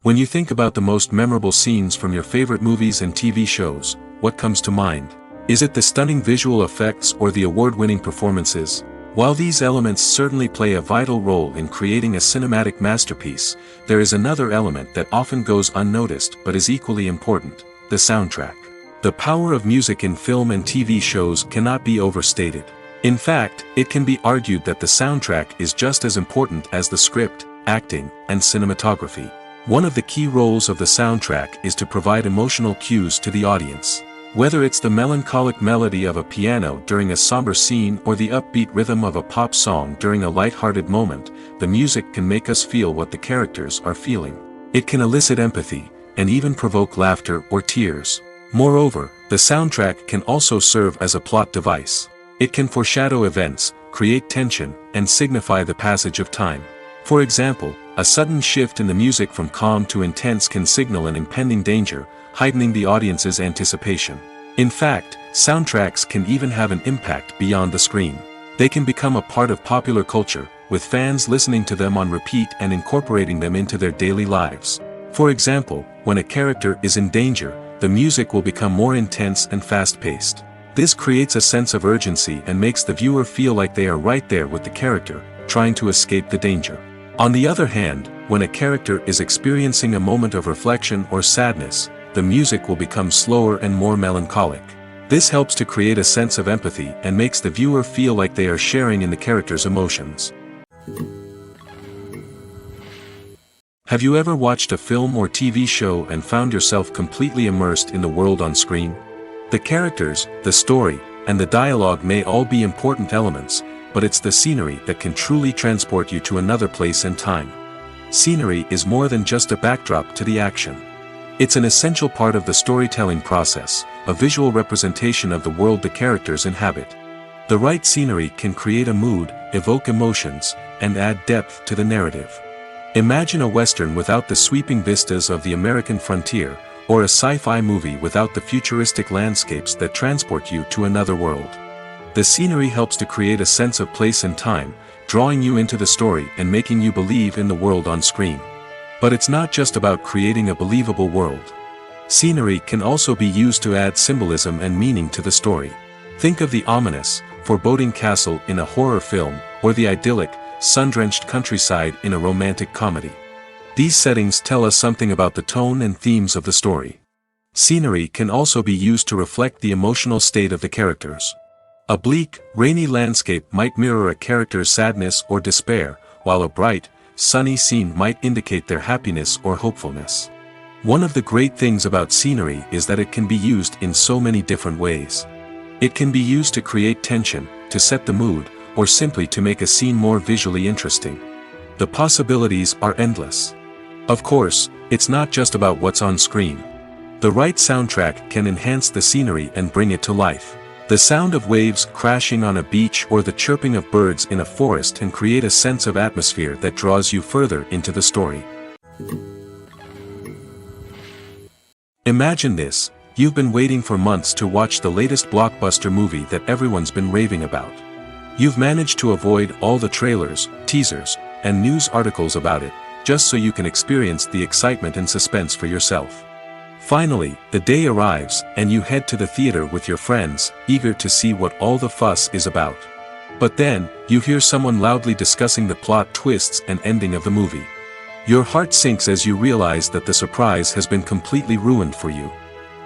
When you think about the most memorable scenes from your favorite movies and TV shows, what comes to mind? Is it the stunning visual effects or the award-winning performances? While these elements certainly play a vital role in creating a cinematic masterpiece, there is another element that often goes unnoticed but is equally important: the soundtrack. The power of music in film and TV shows cannot be overstated. In fact, it can be argued that the soundtrack is just as important as the script, acting, and cinematography. One of the key roles of the soundtrack is to provide emotional cues to the audience. Whether it's the melancholic melody of a piano during a somber scene or the upbeat rhythm of a pop song during a light-hearted moment, the music can make us feel what the characters are feeling. It can elicit empathy, and even provoke laughter or tears. Moreover, the soundtrack can also serve as a plot device. It can foreshadow events, create tension, and signify the passage of time. For example, a sudden shift in the music from calm to intense can signal an impending danger, heightening the audience's anticipation. In fact, soundtracks can even have an impact beyond the screen. They can become a part of popular culture, with fans listening to them on repeat and incorporating them into their daily lives. For example, when a character is in danger, the music will become more intense and fast-paced. This creates a sense of urgency and makes the viewer feel like they are right there with the character, trying to escape the danger. On the other hand, when a character is experiencing a moment of reflection or sadness, the music will become slower and more melancholic. This helps to create a sense of empathy and makes the viewer feel like they are sharing in the character's emotions. Have you ever watched a film or TV show and found yourself completely immersed in the world on screen? The characters, the story, and the dialogue may all be important elements, but it's the scenery that can truly transport you to another place and time. Scenery is more than just a backdrop to the action. It's an essential part of the storytelling process, a visual representation of the world the characters inhabit. The right scenery can create a mood, evoke emotions, and add depth to the narrative. Imagine a Western without the sweeping vistas of the American frontier, or a sci-fi movie without the futuristic landscapes that transport you to another world. The scenery helps to create a sense of place and time, drawing you into the story and making you believe in the world on screen. But it's not just about creating a believable world. Scenery can also be used to add symbolism and meaning to the story. Think of the ominous, foreboding castle in a horror film, or the idyllic, sun-drenched countryside in a romantic comedy. These settings tell us something about the tone and themes of the story. Scenery can also be used to reflect the emotional state of the characters. A bleak, rainy landscape might mirror a character's sadness or despair, while a bright, sunny scene might indicate their happiness or hopefulness. One of the great things about scenery is that it can be used in so many different ways. It can be used to create tension, to set the mood, or simply to make a scene more visually interesting. The possibilities are endless. Of course, it's not just about what's on screen. The right soundtrack can enhance the scenery and bring it to life. The sound of waves crashing on a beach or the chirping of birds in a forest can create a sense of atmosphere that draws you further into the story. Imagine this: you've been waiting for months to watch the latest blockbuster movie that everyone's been raving about. You've managed to avoid all the trailers, teasers, and news articles about it, just so you can experience the excitement and suspense for yourself. Finally, the day arrives, and you head to the theater with your friends, eager to see what all the fuss is about. But then, you hear someone loudly discussing the plot twists and ending of the movie. Your heart sinks as you realize that the surprise has been completely ruined for you.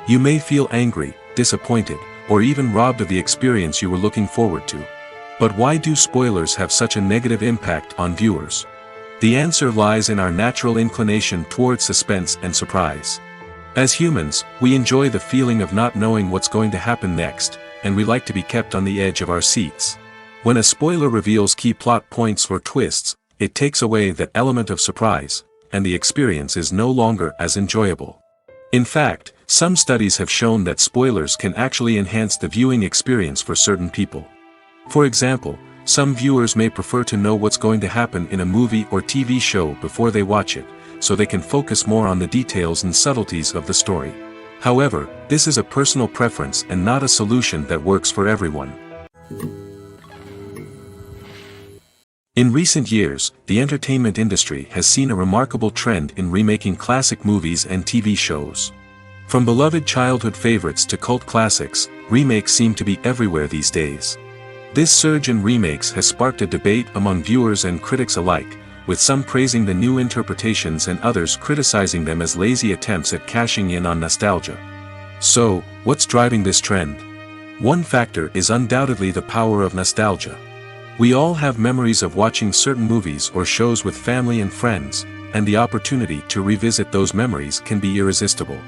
You may feel angry, disappointed, or even robbed of the experience you were looking forward to. But why do spoilers have such a negative impact on viewers? The answer lies in our natural inclination towards suspense and surprise. As humans, we enjoy the feeling of not knowing what's going to happen next, and we like to be kept on the edge of our seats. When a spoiler reveals key plot points or twists, it takes away that element of surprise, and the experience is no longer as enjoyable. In fact, some studies have shown that spoilers can actually enhance the viewing experience for certain people. For example, some viewers may prefer to know what's going to happen in a movie or TV show before they watch it, so they can focus more on the details and subtleties of the story. However, this is a personal preference and not a solution that works for everyone. In recent years, the entertainment industry has seen a remarkable trend in remaking classic movies and TV shows. From beloved childhood favorites to cult classics, remakes seem to be everywhere these days. This surge in remakes has sparked a debate among viewers and critics alike, with some praising the new interpretations and others criticizing them as lazy attempts at cashing in on nostalgia. So, what's driving this trend? One factor is undoubtedly the power of nostalgia. We all have memories of watching certain movies or shows with family and friends, and the opportunity to revisit those memories can be irresistible.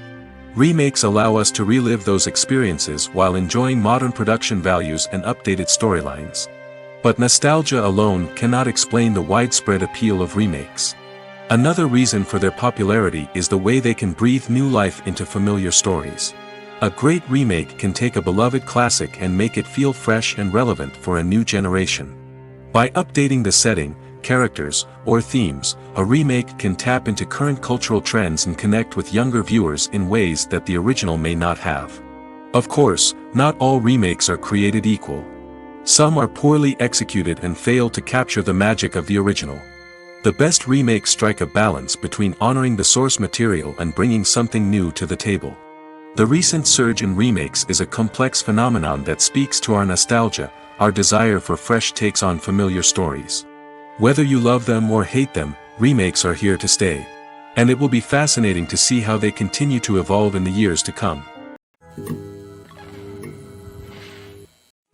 Remakes allow us to relive those experiences while enjoying modern production values and updated storylines. But nostalgia alone cannot explain the widespread appeal of remakes. Another reason for their popularity is the way they can breathe new life into familiar stories. A great remake can take a beloved classic and make it feel fresh and relevant for a new generation. By updating the setting, characters, or themes, a remake can tap into current cultural trends and connect with younger viewers in ways that the original may not have. Of course, not all remakes are created equal. Some are poorly executed and fail to capture the magic of the original. The best remakes strike a balance between honoring the source material and bringing something new to the table. The recent surge in remakes is a complex phenomenon that speaks to our nostalgia, our desire for fresh takes on familiar stories. Whether you love them or hate them, remakes are here to stay. And it will be fascinating to see how they continue to evolve in the years to come.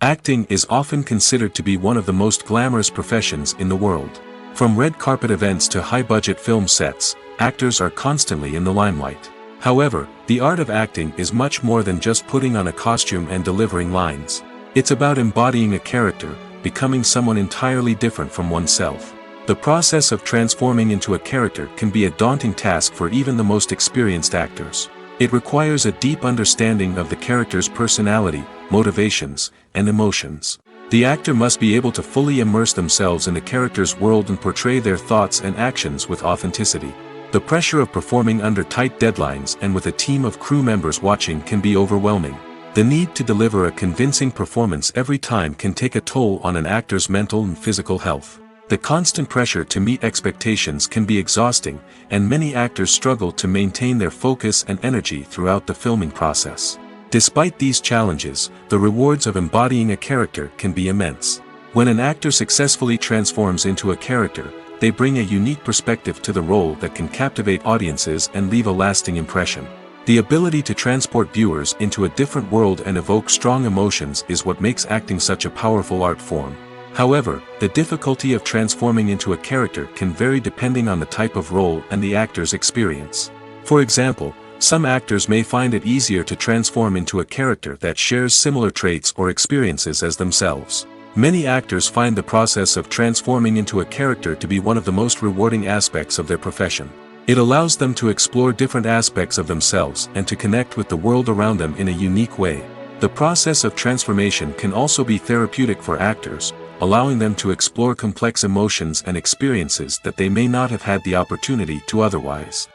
Acting is often considered to be one of the most glamorous professions in the world. From red carpet events to high-budget film sets, actors are constantly in the limelight. However, the art of acting is much more than just putting on a costume and delivering lines. It's about embodying a character, becoming someone entirely different from oneself. The process of transforming into a character can be a daunting task for even the most experienced actors. It requires a deep understanding of the character's personality, motivations, and emotions. The actor must be able to fully immerse themselves in the character's world and portray their thoughts and actions with authenticity. The pressure of performing under tight deadlines and with a team of crew members watching can be overwhelming. The need to deliver a convincing performance every time can take a toll on an actor's mental and physical health. The constant pressure to meet expectations can be exhausting, and many actors struggle to maintain their focus and energy throughout the filming process. Despite these challenges, the rewards of embodying a character can be immense. When an actor successfully transforms into a character, they bring a unique perspective to the role that can captivate audiences and leave a lasting impression. The ability to transport viewers into a different world and evoke strong emotions is what makes acting such a powerful art form. However, the difficulty of transforming into a character can vary depending on the type of role and the actor's experience. For example, some actors may find it easier to transform into a character that shares similar traits or experiences as themselves. Many actors find the process of transforming into a character to be one of the most rewarding aspects of their profession. It allows them to explore different aspects of themselves and to connect with the world around them in a unique way. The process of transformation can also be therapeutic for actors, allowing them to explore complex emotions and experiences that they may not have had the opportunity to otherwise.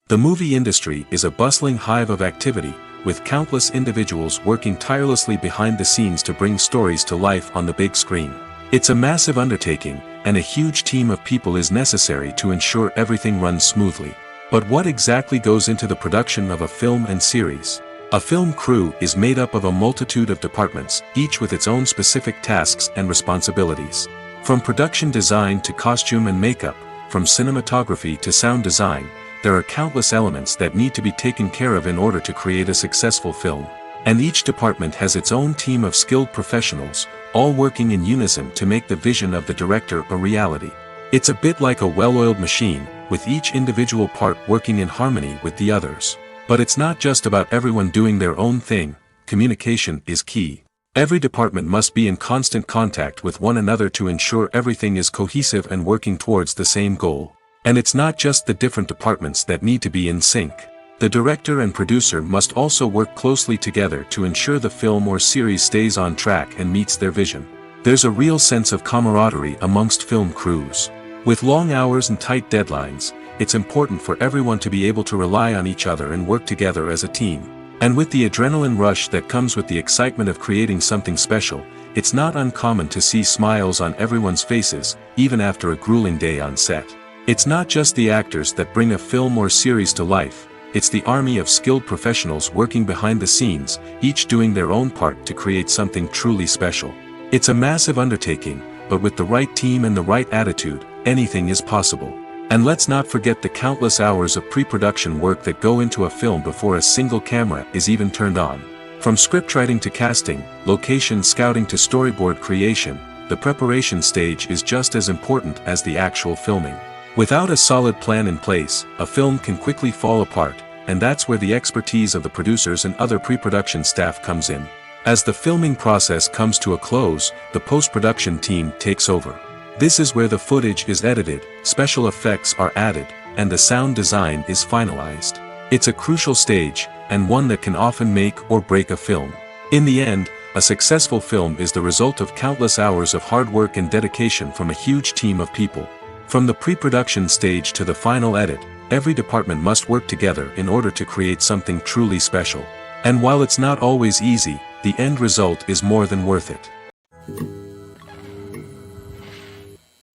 The movie industry is a bustling hive of activity, with countless individuals working tirelessly behind the scenes to bring stories to life on the big screen. It's a massive undertaking, and a huge team of people is necessary to ensure everything runs smoothly. But what exactly goes into the production of a film and series? A film crew is made up of a multitude of departments, each with its own specific tasks and responsibilities. From production design to costume and makeup, from cinematography to sound design, there are countless elements that need to be taken care of in order to create a successful film. And each department has its own team of skilled professionals, all working in unison to make the vision of the director a reality. It's a bit like a well-oiled machine, with each individual part working in harmony with the others. But it's not just about everyone doing their own thing. Communication is key. Every department must be in constant contact with one another to ensure everything is cohesive and working towards the same goal. And it's not just the different departments that need to be in sync. The director and producer must also work closely together to ensure the film or series stays on track and meets their vision. There's a real sense of camaraderie amongst film crews. With long hours and tight deadlines, it's important for everyone to be able to rely on each other and work together as a team. And with the adrenaline rush that comes with the excitement of creating something special, it's not uncommon to see smiles on everyone's faces, even after a grueling day on set. It's not just the actors that bring a film or series to life. It's the army of skilled professionals working behind the scenes, each doing their own part to create something truly special. It's a massive undertaking, but with the right team and the right attitude, anything is possible. And let's not forget the countless hours of pre-production work that go into a film before a single camera is even turned on. From scriptwriting to casting, location scouting to storyboard creation, the preparation stage is just as important as the actual filming. Without a solid plan in place, a film can quickly fall apart, and that's where the expertise of the producers and other pre-production staff comes in. As the filming process comes to a close, the post-production team takes over. This is where the footage is edited, special effects are added, and the sound design is finalized. It's a crucial stage, and one that can often make or break a film. In the end, a successful film is the result of countless hours of hard work and dedication from a huge team of people. From the pre-production stage to the final edit, every department must work together in order to create something truly special. And while it's not always easy, the end result is more than worth it.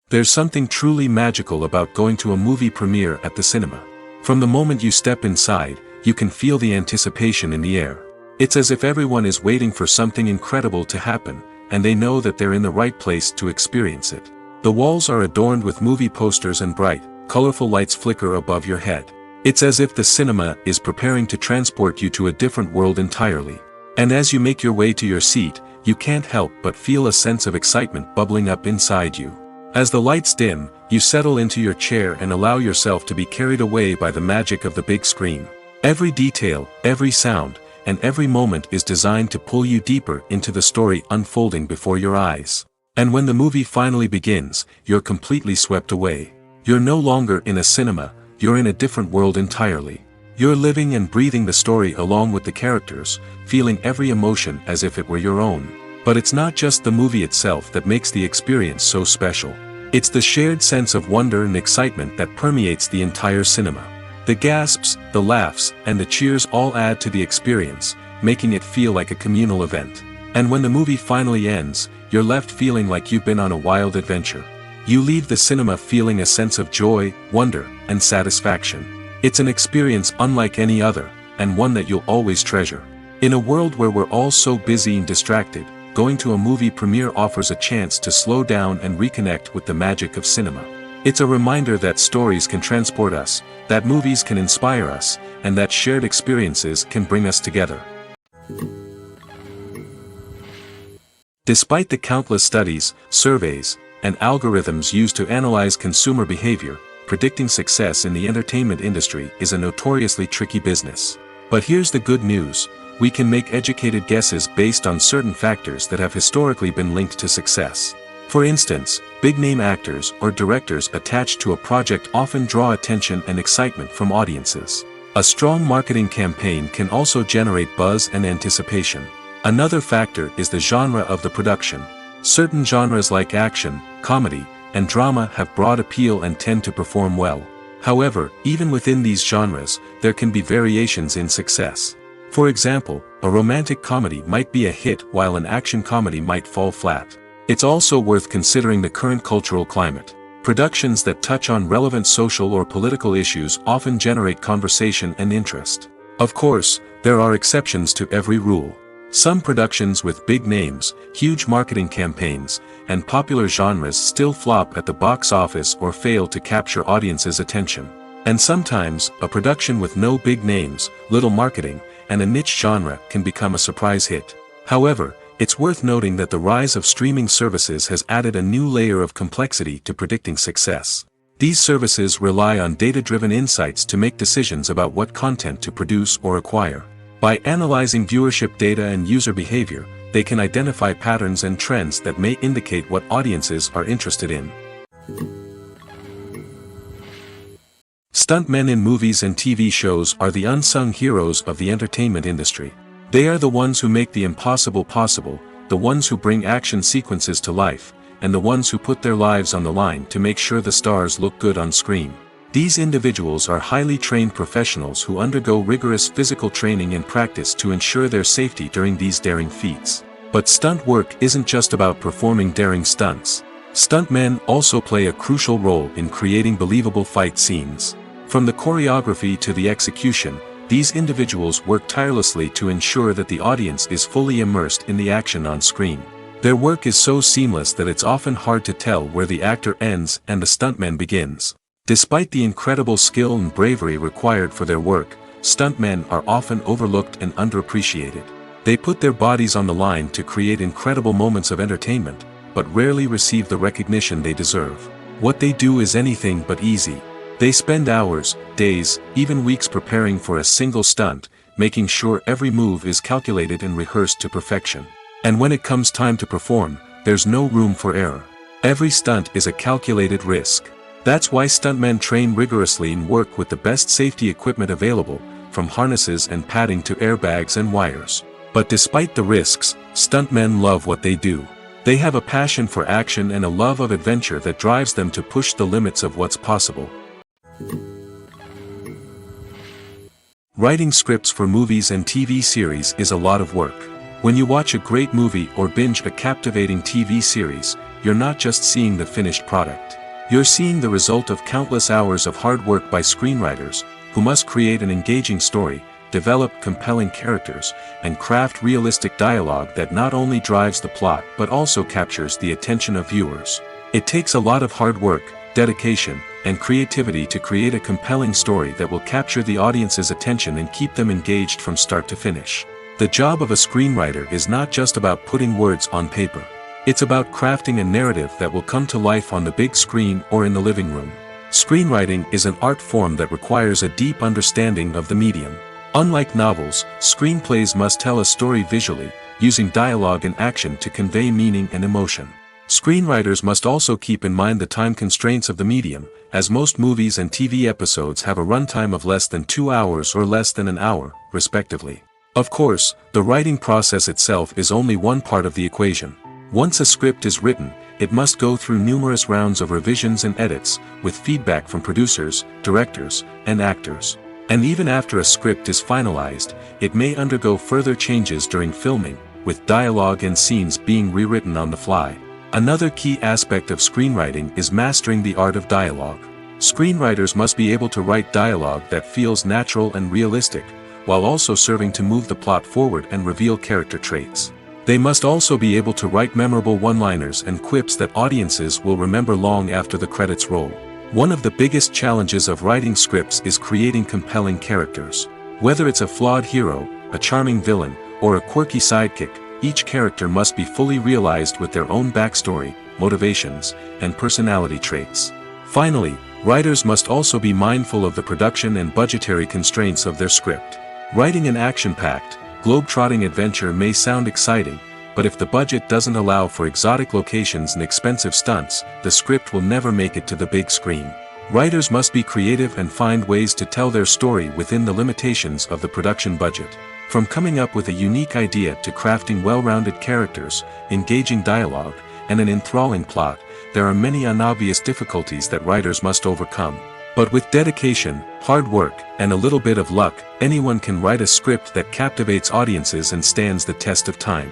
There's something truly magical about going to a movie premiere at the cinema. From the moment you step inside, you can feel the anticipation in the air. It's as if everyone is waiting for something incredible to happen, and they know that they're in the right place to experience it. The walls are adorned with movie posters and bright, colorful lights flicker above your head. It's as if the cinema is preparing to transport you to a different world entirely. And as you make your way to your seat, you can't help but feel a sense of excitement bubbling up inside you. As the lights dim, you settle into your chair and allow yourself to be carried away by the magic of the big screen. Every detail, every sound, and every moment is designed to pull you deeper into the story unfolding before your eyes. And when the movie finally begins, you're completely swept away. You're no longer in a cinema, you're in a different world entirely. You're living and breathing the story along with the characters, feeling every emotion as if it were your own. But it's not just the movie itself that makes the experience so special. It's the shared sense of wonder and excitement that permeates the entire cinema. The gasps, the laughs, and the cheers all add to the experience, making it feel like a communal event. And when the movie finally ends, you're left feeling like you've been on a wild adventure. You leave the cinema feeling a sense of joy, wonder, and satisfaction. It's an experience unlike any other, and one that you'll always treasure. In a world where we're all so busy and distracted, going to a movie premiere offers a chance to slow down and reconnect with the magic of cinema. It's a reminder that stories can transport us, that movies can inspire us, and that shared experiences can bring us together. Despite the countless studies, surveys, and algorithms used to analyze consumer behavior, predicting success in the entertainment industry is a notoriously tricky business. But here's the good news: we can make educated guesses based on certain factors that have historically been linked to success. For instance, big-name actors or directors attached to a project often draw attention and excitement from audiences. A strong marketing campaign can also generate buzz and anticipation. Another factor is the genre of the production. Certain genres like action, comedy, and drama have broad appeal and tend to perform well. However, even within these genres, there can be variations in success. For example, a romantic comedy might be a hit while an action comedy might fall flat. It's also worth considering the current cultural climate. Productions that touch on relevant social or political issues often generate conversation and interest. Of course, there are exceptions to every rule. Some productions with big names, huge marketing campaigns, and popular genres still flop at the box office or fail to capture audiences' attention. And sometimes, a production with no big names, little marketing, and a niche genre can become a surprise hit. However, it's worth noting that the rise of streaming services has added a new layer of complexity to predicting success. These services rely on data-driven insights to make decisions about what content to produce or acquire. By analyzing viewership data and user behavior, they can identify patterns and trends that may indicate what audiences are interested in. Stuntmen in movies and TV shows are the unsung heroes of the entertainment industry. They are the ones who make the impossible possible, the ones who bring action sequences to life, and the ones who put their lives on the line to make sure the stars look good on screen. These individuals are highly trained professionals who undergo rigorous physical training and practice to ensure their safety during these daring feats. But stunt work isn't just about performing daring stunts. Stuntmen also play a crucial role in creating believable fight scenes. From the choreography to the execution, these individuals work tirelessly to ensure that the audience is fully immersed in the action on screen. Their work is so seamless that it's often hard to tell where the actor ends and the stuntman begins. Despite the incredible skill and bravery required for their work, stuntmen are often overlooked and underappreciated. They put their bodies on the line to create incredible moments of entertainment, but rarely receive the recognition they deserve. What they do is anything but easy. They spend hours, days, even weeks preparing for a single stunt, making sure every move is calculated and rehearsed to perfection. And when it comes time to perform, there's no room for error. Every stunt is a calculated risk. That's why stuntmen train rigorously and work with the best safety equipment available, from harnesses and padding to airbags and wires. But despite the risks, stuntmen love what they do. They have a passion for action and a love of adventure that drives them to push the limits of what's possible. Writing scripts for movies and TV series is a lot of work. When you watch a great movie or binge a captivating TV series, you're not just seeing the finished product. You're seeing the result of countless hours of hard work by screenwriters, who must create an engaging story, develop compelling characters, and craft realistic dialogue that not only drives the plot but also captures the attention of viewers. It takes a lot of hard work, dedication, and creativity to create a compelling story that will capture the audience's attention and keep them engaged from start to finish. The job of a screenwriter is not just about putting words on paper. It's about crafting a narrative that will come to life on the big screen or in the living room. Screenwriting is an art form that requires a deep understanding of the medium. Unlike novels, screenplays must tell a story visually, using dialogue and action to convey meaning and emotion. Screenwriters must also keep in mind the time constraints of the medium, as most movies and TV episodes have a runtime of less than 2 hours or less than an hour, respectively. Of course, the writing process itself is only one part of the equation. Once a script is written, it must go through numerous rounds of revisions and edits, with feedback from producers, directors, and actors. And even after a script is finalized, it may undergo further changes during filming, with dialogue and scenes being rewritten on the fly. Another key aspect of screenwriting is mastering the art of dialogue. Screenwriters must be able to write dialogue that feels natural and realistic, while also serving to move the plot forward and reveal character traits. They must also be able to write memorable one-liners and quips that audiences will remember long after the credits roll. One of the biggest challenges of writing scripts is creating compelling characters. Whether it's a flawed hero, a charming villain, or a quirky sidekick, each character must be fully realized with their own backstory, motivations, and personality traits. Finally, writers must also be mindful of the production and budgetary constraints of their script. Writing an action-packed, globe-trotting adventure may sound exciting, but if the budget doesn't allow for exotic locations and expensive stunts, the script will never make it to the big screen. Writers must be creative and find ways to tell their story within the limitations of the production budget. From coming up with a unique idea to crafting well-rounded characters, engaging dialogue, and an enthralling plot, there are many unobvious difficulties that writers must overcome. But with dedication, hard work, and a little bit of luck, anyone can write a script that captivates audiences and stands the test of time.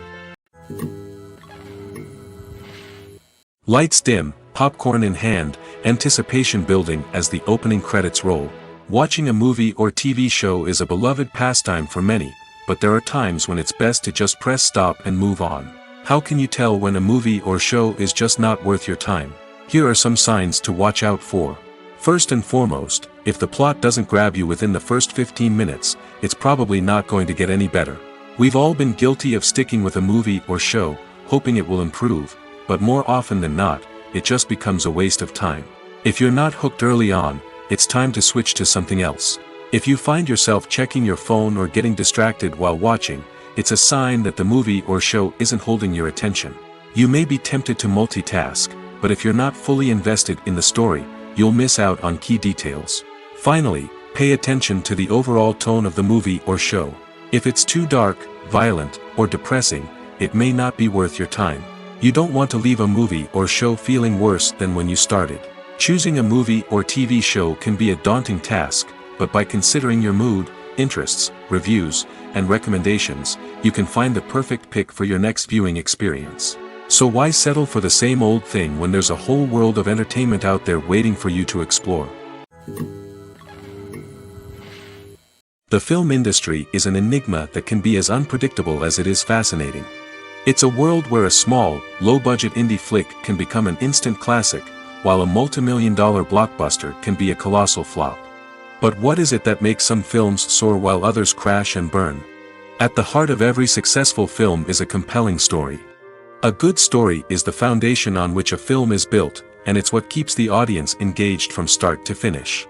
Lights dim, popcorn in hand, anticipation building as the opening credits roll. Watching a movie or TV show is a beloved pastime for many, but there are times when it's best to just press stop and move on. How can you tell when a movie or show is just not worth your time? Here are some signs to watch out for. First and foremost, if the plot doesn't grab you within the first 15 minutes, it's probably not going to get any better. We've all been guilty of sticking with a movie or show, hoping it will improve, but more often than not, it just becomes a waste of time. If you're not hooked early on, it's time to switch to something else. If you find yourself checking your phone or getting distracted while watching, it's a sign that the movie or show isn't holding your attention. You may be tempted to multitask, but if you're not fully invested in the story, you'll miss out on key details. Finally, pay attention to the overall tone of the movie or show. If it's too dark, violent, or depressing, it may not be worth your time. You don't want to leave a movie or show feeling worse than when you started. Choosing a movie or TV show can be a daunting task, but by considering your mood, interests, reviews, and recommendations, you can find the perfect pick for your next viewing experience. So why settle for the same old thing when there's a whole world of entertainment out there waiting for you to explore? The film industry is an enigma that can be as unpredictable as it is fascinating. It's a world where a small, low-budget indie flick can become an instant classic, while a multi-million-dollar blockbuster can be a colossal flop. But what is it that makes some films soar while others crash and burn? At the heart of every successful film is a compelling story. A good story is the foundation on which a film is built, and it's what keeps the audience engaged from start to finish.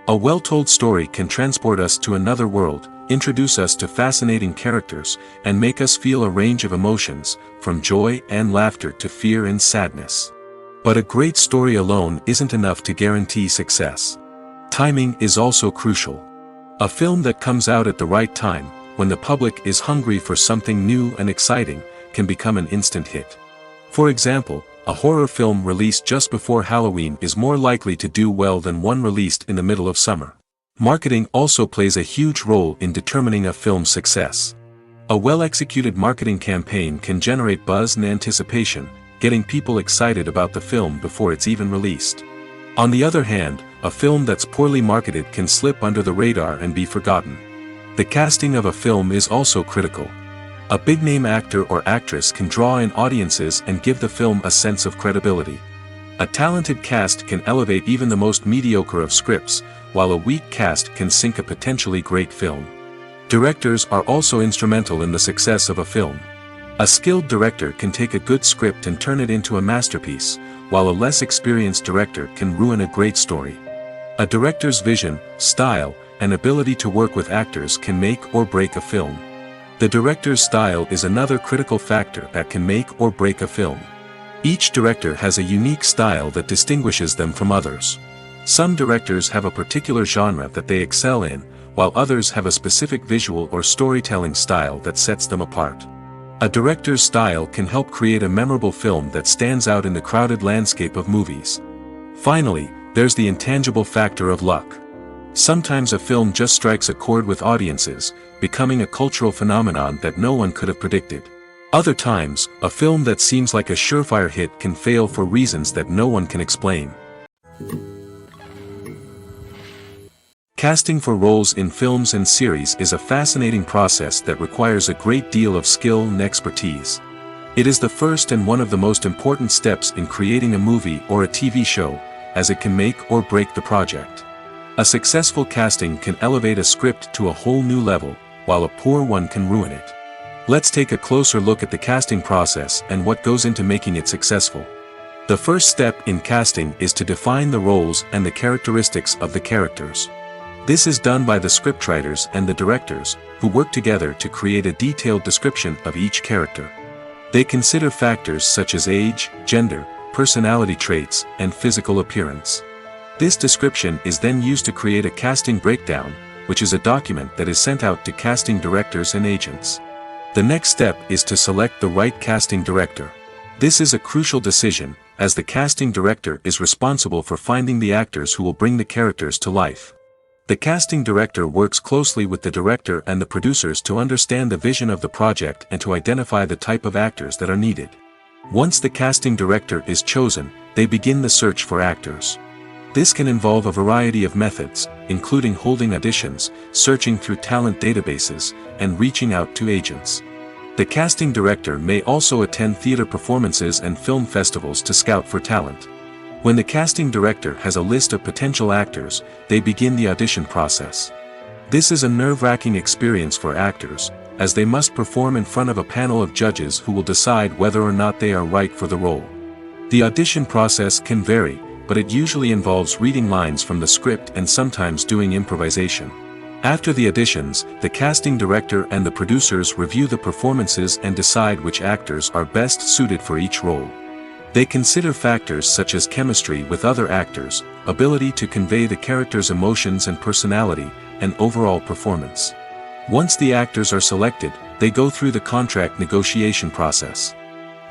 A well-told story can transport us to another world, introduce us to fascinating characters, and make us feel a range of emotions, from joy and laughter to fear and sadness. But a great story alone isn't enough to guarantee success. Timing is also crucial. A film that comes out at the right time, when the public is hungry for something new and exciting, can become an instant hit. For example, a horror film released just before Halloween is more likely to do well than one released in the middle of summer. Marketing also plays a huge role in determining a film's success. A well-executed marketing campaign can generate buzz and anticipation, getting people excited about the film before it's even released. On the other hand, a film that's poorly marketed can slip under the radar and be forgotten. The casting of a film is also critical. A big-name actor or actress can draw in audiences and give the film a sense of credibility. A talented cast can elevate even the most mediocre of scripts, while a weak cast can sink a potentially great film. Directors are also instrumental in the success of a film. A skilled director can take a good script and turn it into a masterpiece, while a less experienced director can ruin a great story. A director's vision, style, and ability to work with actors can make or break a film. The director's style is another critical factor that can make or break a film. Each director has a unique style that distinguishes them from others. Some directors have a particular genre that they excel in, while others have a specific visual or storytelling style that sets them apart. A director's style can help create a memorable film that stands out in the crowded landscape of movies. Finally, there's the intangible factor of luck. Sometimes a film just strikes a chord with audiences, becoming a cultural phenomenon that no one could have predicted. Other times, a film that seems like a surefire hit can fail for reasons that no one can explain. Casting for roles in films and series is a fascinating process that requires a great deal of skill and expertise. It is the first and one of the most important steps in creating a movie or a TV show, as it can make or break the project. A successful casting can elevate a script to a whole new level, while a poor one can ruin it. Let's take a closer look at the casting process and what goes into making it successful. The first step in casting is to define the roles and the characteristics of the characters. This is done by the scriptwriters and the directors, who work together to create a detailed description of each character. They consider factors such as age, gender, personality traits, and physical appearance. This description is then used to create a casting breakdown, which is a document that is sent out to casting directors and agents. The next step is to select the right casting director. This is a crucial decision, as the casting director is responsible for finding the actors who will bring the characters to life. The casting director works closely with the director and the producers to understand the vision of the project and to identify the type of actors that are needed. Once the casting director is chosen, they begin the search for actors. This can involve a variety of methods, including holding auditions, searching through talent databases, and reaching out to agents. The casting director may also attend theater performances and film festivals to scout for talent. When the casting director has a list of potential actors, they begin the audition process. This is a nerve-wracking experience for actors, as they must perform in front of a panel of judges who will decide whether or not they are right for the role. The audition process can vary, but it usually involves reading lines from the script and sometimes doing improvisation. After the auditions, the casting director and the producers review the performances and decide which actors are best suited for each role. They consider factors such as chemistry with other actors, ability to convey the character's emotions and personality, and overall performance. Once the actors are selected, they go through the contract negotiation process.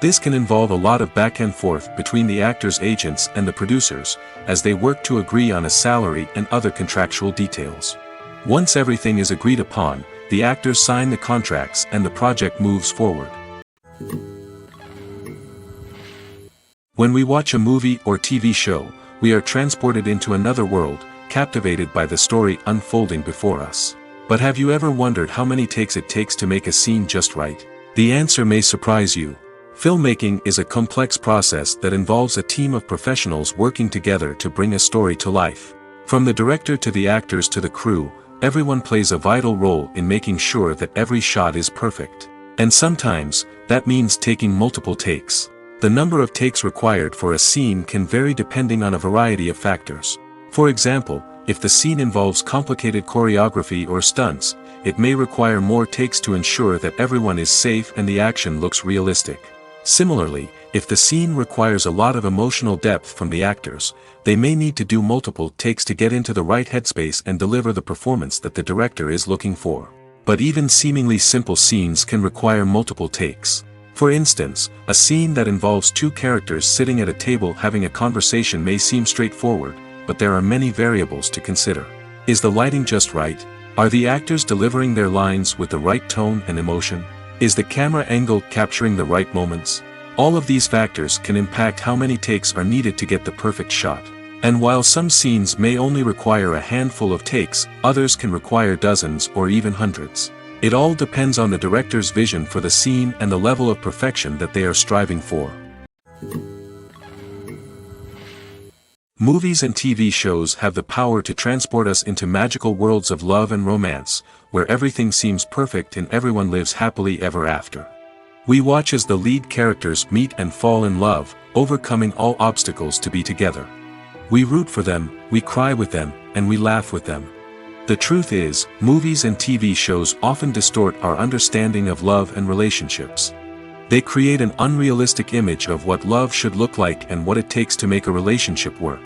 This can involve a lot of back and forth between the actors' agents and the producers, as they work to agree on a salary and other contractual details. Once everything is agreed upon, the actors sign the contracts and the project moves forward. When we watch a movie or TV show, we are transported into another world, captivated by the story unfolding before us. But have you ever wondered how many takes it takes to make a scene just right? The answer may surprise you. Filmmaking is a complex process that involves a team of professionals working together to bring a story to life. From the director to the actors to the crew, everyone plays a vital role in making sure that every shot is perfect. And sometimes, that means taking multiple takes. The number of takes required for a scene can vary depending on a variety of factors. For example, if the scene involves complicated choreography or stunts, it may require more takes to ensure that everyone is safe and the action looks realistic. Similarly, if the scene requires a lot of emotional depth from the actors, they may need to do multiple takes to get into the right headspace and deliver the performance that the director is looking for. But even seemingly simple scenes can require multiple takes. For instance, a scene that involves two characters sitting at a table having a conversation may seem straightforward, but there are many variables to consider. Is the lighting just right? Are the actors delivering their lines with the right tone and emotion? Is the camera angle capturing the right moments? All of these factors can impact how many takes are needed to get the perfect shot. And while some scenes may only require a handful of takes, others can require dozens or even hundreds. It all depends on the director's vision for the scene and the level of perfection that they are striving for. Movies and TV shows have the power to transport us into magical worlds of love and romance, where everything seems perfect and everyone lives happily ever after. We watch as the lead characters meet and fall in love, overcoming all obstacles to be together. We root for them, we cry with them, and we laugh with them. The truth is, movies and TV shows often distort our understanding of love and relationships. They create an unrealistic image of what love should look like and what it takes to make a relationship work.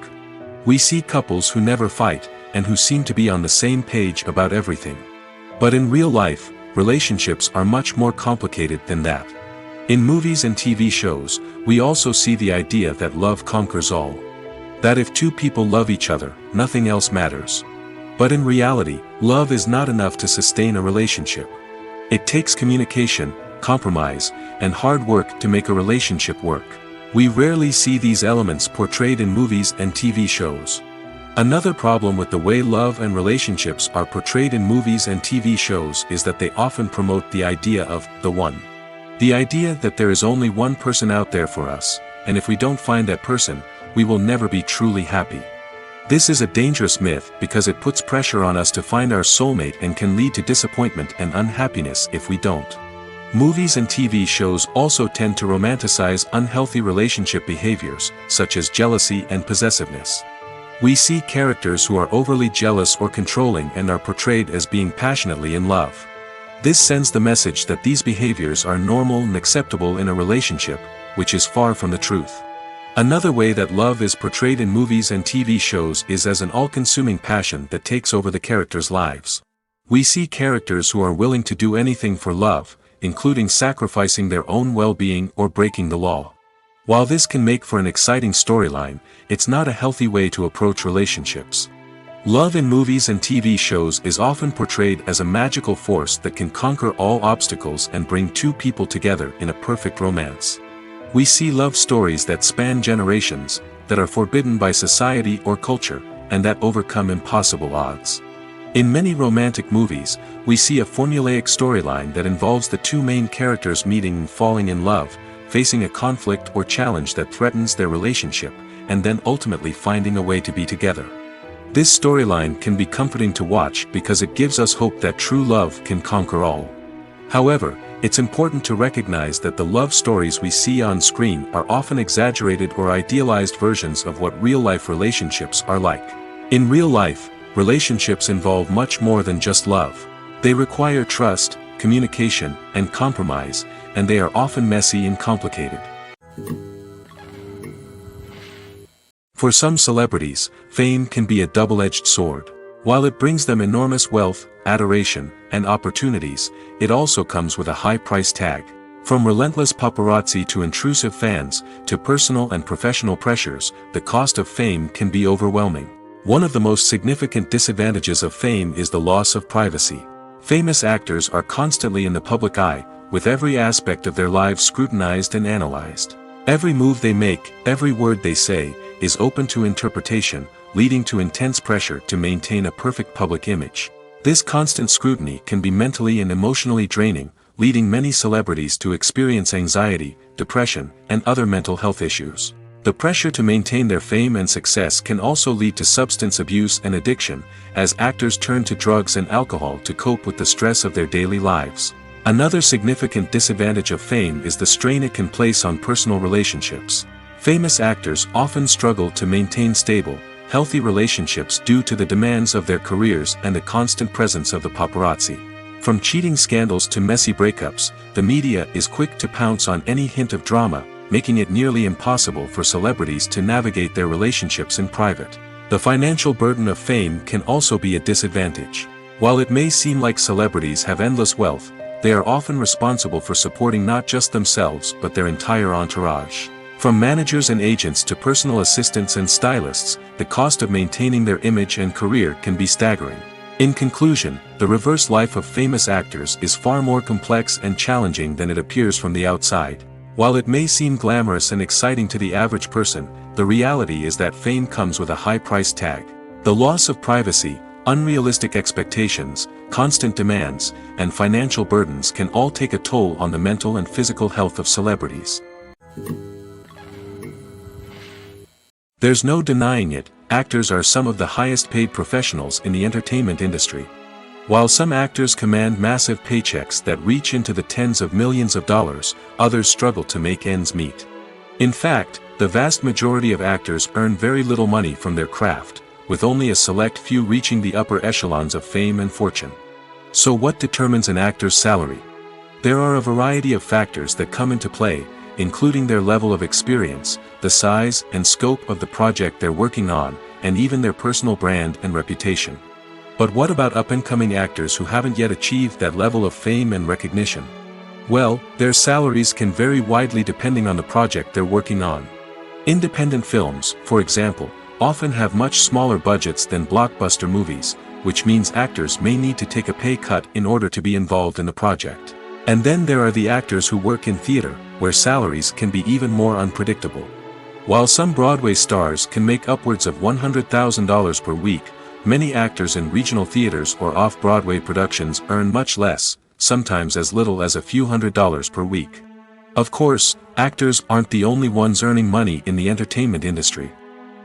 We see couples who never fight, and who seem to be on the same page about everything. But in real life, relationships are much more complicated than that. In movies and TV shows, we also see the idea that love conquers all. That if two people love each other, nothing else matters. But in reality, love is not enough to sustain a relationship. It takes communication, compromise, and hard work to make a relationship work. We rarely see these elements portrayed in movies and TV shows. Another problem with the way love and relationships are portrayed in movies and TV shows is that they often promote the idea of the one. The idea that there is only one person out there for us, and if we don't find that person, we will never be truly happy. This is a dangerous myth because it puts pressure on us to find our soulmate and can lead to disappointment and unhappiness if we don't. Movies and TV shows also tend to romanticize unhealthy relationship behaviors, such as jealousy and possessiveness. We see characters who are overly jealous or controlling and are portrayed as being passionately in love. This sends the message that these behaviors are normal and acceptable in a relationship, which is far from the truth. Another way that love is portrayed in movies and TV shows is as an all-consuming passion that takes over the characters' lives. We see characters who are willing to do anything for love, including sacrificing their own well-being or breaking the law. While this can make for an exciting storyline, it's not a healthy way to approach relationships. Love in movies and TV shows is often portrayed as a magical force that can conquer all obstacles and bring two people together in a perfect romance. We see love stories that span generations, that are forbidden by society or culture, and that overcome impossible odds. In many romantic movies, we see a formulaic storyline that involves the two main characters meeting and falling in love, facing a conflict or challenge that threatens their relationship, and then ultimately finding a way to be together. This storyline can be comforting to watch because it gives us hope that true love can conquer all. However, it's important to recognize that the love stories we see on screen are often exaggerated or idealized versions of what real-life relationships are like. In real life, relationships involve much more than just love. They require trust, communication, and compromise, and they are often messy and complicated. For some celebrities, fame can be a double-edged sword. While it brings them enormous wealth, adoration, and opportunities, it also comes with a high price tag. From relentless paparazzi to intrusive fans, to personal and professional pressures, the cost of fame can be overwhelming. One of the most significant disadvantages of fame is the loss of privacy. Famous actors are constantly in the public eye, with every aspect of their lives scrutinized and analyzed. Every move they make, every word they say, is open to interpretation, leading to intense pressure to maintain a perfect public image. This constant scrutiny can be mentally and emotionally draining, leading many celebrities to experience anxiety, depression, and other mental health issues. The pressure to maintain their fame and success can also lead to substance abuse and addiction, as actors turn to drugs and alcohol to cope with the stress of their daily lives. Another significant disadvantage of fame is the strain it can place on personal relationships. Famous actors often struggle to maintain stable, healthy relationships due to the demands of their careers and the constant presence of the paparazzi. From cheating scandals to messy breakups, the media is quick to pounce on any hint of drama, making it nearly impossible for celebrities to navigate their relationships in private. The financial burden of fame can also be a disadvantage. While it may seem like celebrities have endless wealth, they are often responsible for supporting not just themselves but their entire entourage. From managers and agents to personal assistants and stylists, the cost of maintaining their image and career can be staggering. In conclusion, the reverse life of famous actors is far more complex and challenging than it appears from the outside. While it may seem glamorous and exciting to the average person, the reality is that fame comes with a high price tag. The loss of privacy, unrealistic expectations, constant demands, and financial burdens can all take a toll on the mental and physical health of celebrities. There's no denying it, actors are some of the highest paid professionals in the entertainment industry. While some actors command massive paychecks that reach into the tens of millions of dollars, others struggle to make ends meet. In fact, the vast majority of actors earn very little money from their craft, with only a select few reaching the upper echelons of fame and fortune. So what determines an actor's salary? There are a variety of factors that come into play, including their level of experience, the size and scope of the project they're working on, and even their personal brand and reputation. But what about up-and-coming actors who haven't yet achieved that level of fame and recognition? Well, their salaries can vary widely depending on the project they're working on. Independent films, for example, often have much smaller budgets than blockbuster movies, which means actors may need to take a pay cut in order to be involved in the project. And then there are the actors who work in theater, where salaries can be even more unpredictable. While some Broadway stars can make upwards of $100,000 per week, many actors in regional theaters or off-Broadway productions earn much less, sometimes as little as a few $100s per week. Of course, actors aren't the only ones earning money in the entertainment industry.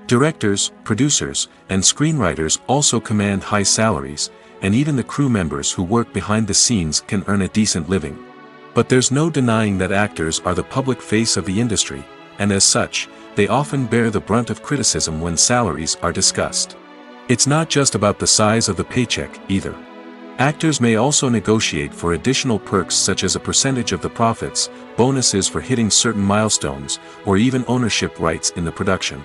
Directors, producers, and screenwriters also command high salaries, and even the crew members who work behind the scenes can earn a decent living. But there's no denying that actors are the public face of the industry, and as such, they often bear the brunt of criticism when salaries are discussed. It's not just about the size of the paycheck, either. Actors may also negotiate for additional perks such as a percentage of the profits, bonuses for hitting certain milestones, or even ownership rights in the production.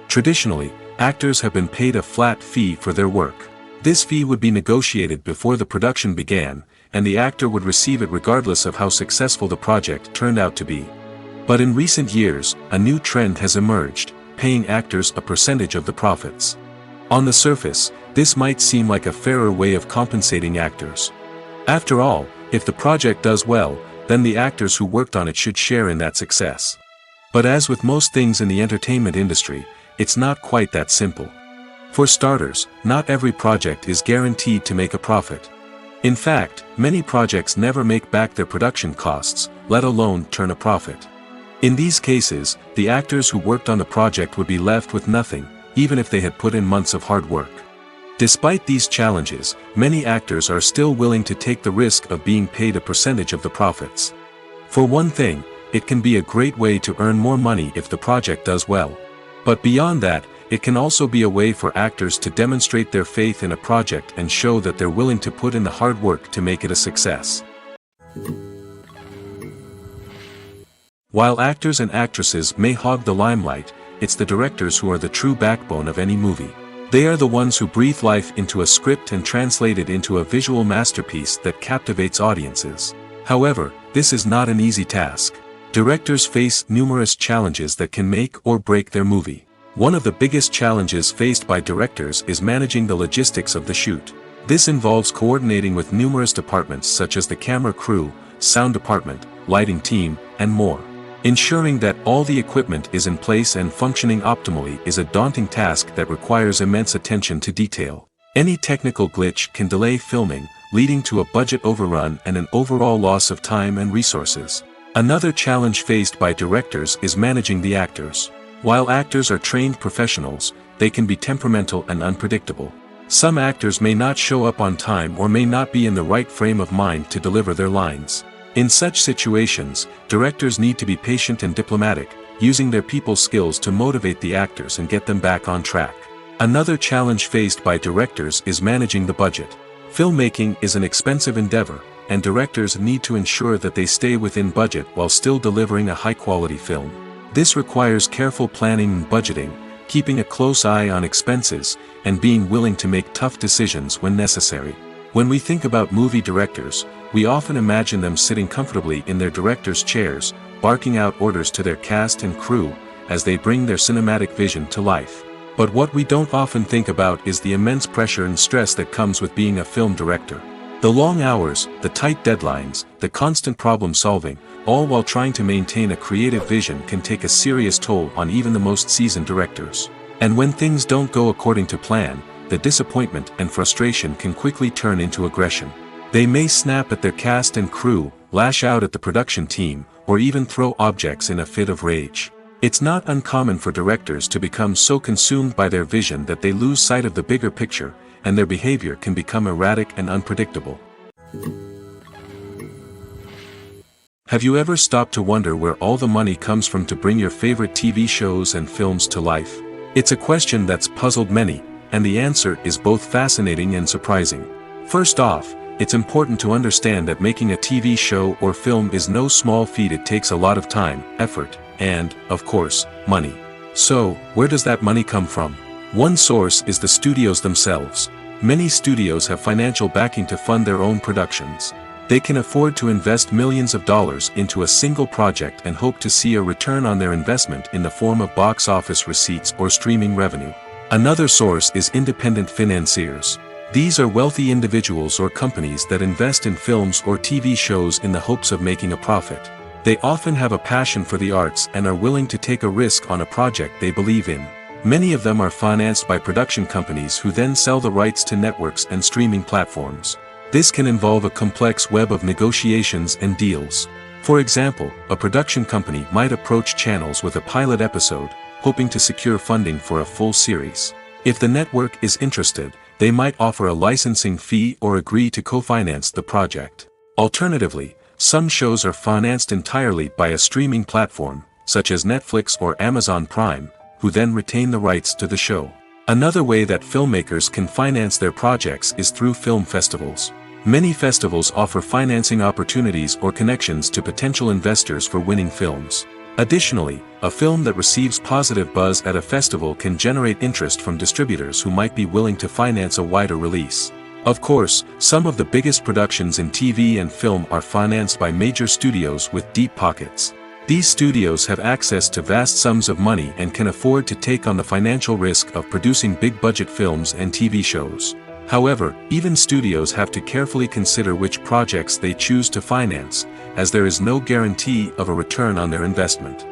Traditionally, actors have been paid a flat fee for their work. This fee would be negotiated before the production began, and the actor would receive it regardless of how successful the project turned out to be. But in recent years, a new trend has emerged, paying actors a percentage of the profits. On the surface, this might seem like a fairer way of compensating actors. After all, if the project does well, then the actors who worked on it should share in that success. But as with most things in the entertainment industry, it's not quite that simple. For starters, not every project is guaranteed to make a profit. In fact, many projects never make back their production costs, let alone turn a profit. In these cases, the actors who worked on the project would be left with nothing, even if they had put in months of hard work. Despite these challenges, many actors are still willing to take the risk of being paid a percentage of the profits. For one thing, it can be a great way to earn more money if the project does well. But beyond that, it can also be a way for actors to demonstrate their faith in a project and show that they're willing to put in the hard work to make it a success. While actors and actresses may hog the limelight, it's the directors who are the true backbone of any movie. They are the ones who breathe life into a script and translate it into a visual masterpiece that captivates audiences. However, this is not an easy task. Directors face numerous challenges that can make or break their movie. One of the biggest challenges faced by directors is managing the logistics of the shoot. This involves coordinating with numerous departments such as the camera crew, sound department, lighting team, and more. Ensuring that all the equipment is in place and functioning optimally is a daunting task that requires immense attention to detail. Any technical glitch can delay filming, leading to a budget overrun and an overall loss of time and resources. Another challenge faced by directors is managing the actors. While actors are trained professionals, they can be temperamental and unpredictable. Some actors may not show up on time or may not be in the right frame of mind to deliver their lines. In such situations, directors need to be patient and diplomatic, using their people skills to motivate the actors and get them back on track. Another challenge faced by directors is managing the budget. Filmmaking is an expensive endeavor, and directors need to ensure that they stay within budget while still delivering a high-quality film. This requires careful planning and budgeting, keeping a close eye on expenses, and being willing to make tough decisions when necessary. When we think about movie directors, we often imagine them sitting comfortably in their director's chairs, barking out orders to their cast and crew, as they bring their cinematic vision to life. But what we don't often think about is the immense pressure and stress that comes with being a film director. The long hours, the tight deadlines, the constant problem solving, all while trying to maintain a creative vision can take a serious toll on even the most seasoned directors. And when things don't go according to plan, the disappointment and frustration can quickly turn into aggression. They may snap at their cast and crew, lash out at the production team, or even throw objects in a fit of rage. It's not uncommon for directors to become so consumed by their vision that they lose sight of the bigger picture, and their behavior can become erratic and unpredictable. Have you ever stopped to wonder where all the money comes from to bring your favorite TV shows and films to life? It's a question that's puzzled many, and the answer is both fascinating and surprising. First off, it's important to understand that making a TV show or film is no small feat. It takes a lot of time, effort, and, of course, money. So, where does that money come from? One source is the studios themselves. Many studios have financial backing to fund their own productions. They can afford to invest millions of dollars into a single project and hope to see a return on their investment in the form of box office receipts or streaming revenue. Another source is independent financiers. These are wealthy individuals or companies that invest in films or TV shows in the hopes of making a profit. They often have a passion for the arts and are willing to take a risk on a project they believe in. Many of them are financed by production companies who then sell the rights to networks and streaming platforms. This can involve a complex web of negotiations and deals. For example, a production company might approach channels with a pilot episode, hoping to secure funding for a full series. If the network is interested, they might offer a licensing fee or agree to co-finance the project. Alternatively, some shows are financed entirely by a streaming platform, such as Netflix or Amazon Prime, who then retain the rights to the show. Another way that filmmakers can finance their projects is through film festivals. Many festivals offer financing opportunities or connections to potential investors for winning films. Additionally, a film that receives positive buzz at a festival can generate interest from distributors who might be willing to finance a wider release. Of course, some of the biggest productions in TV and film are financed by major studios with deep pockets. These studios have access to vast sums of money and can afford to take on the financial risk of producing big-budget films and TV shows. However, even studios have to carefully consider which projects they choose to finance, as there is no guarantee of a return on their investment.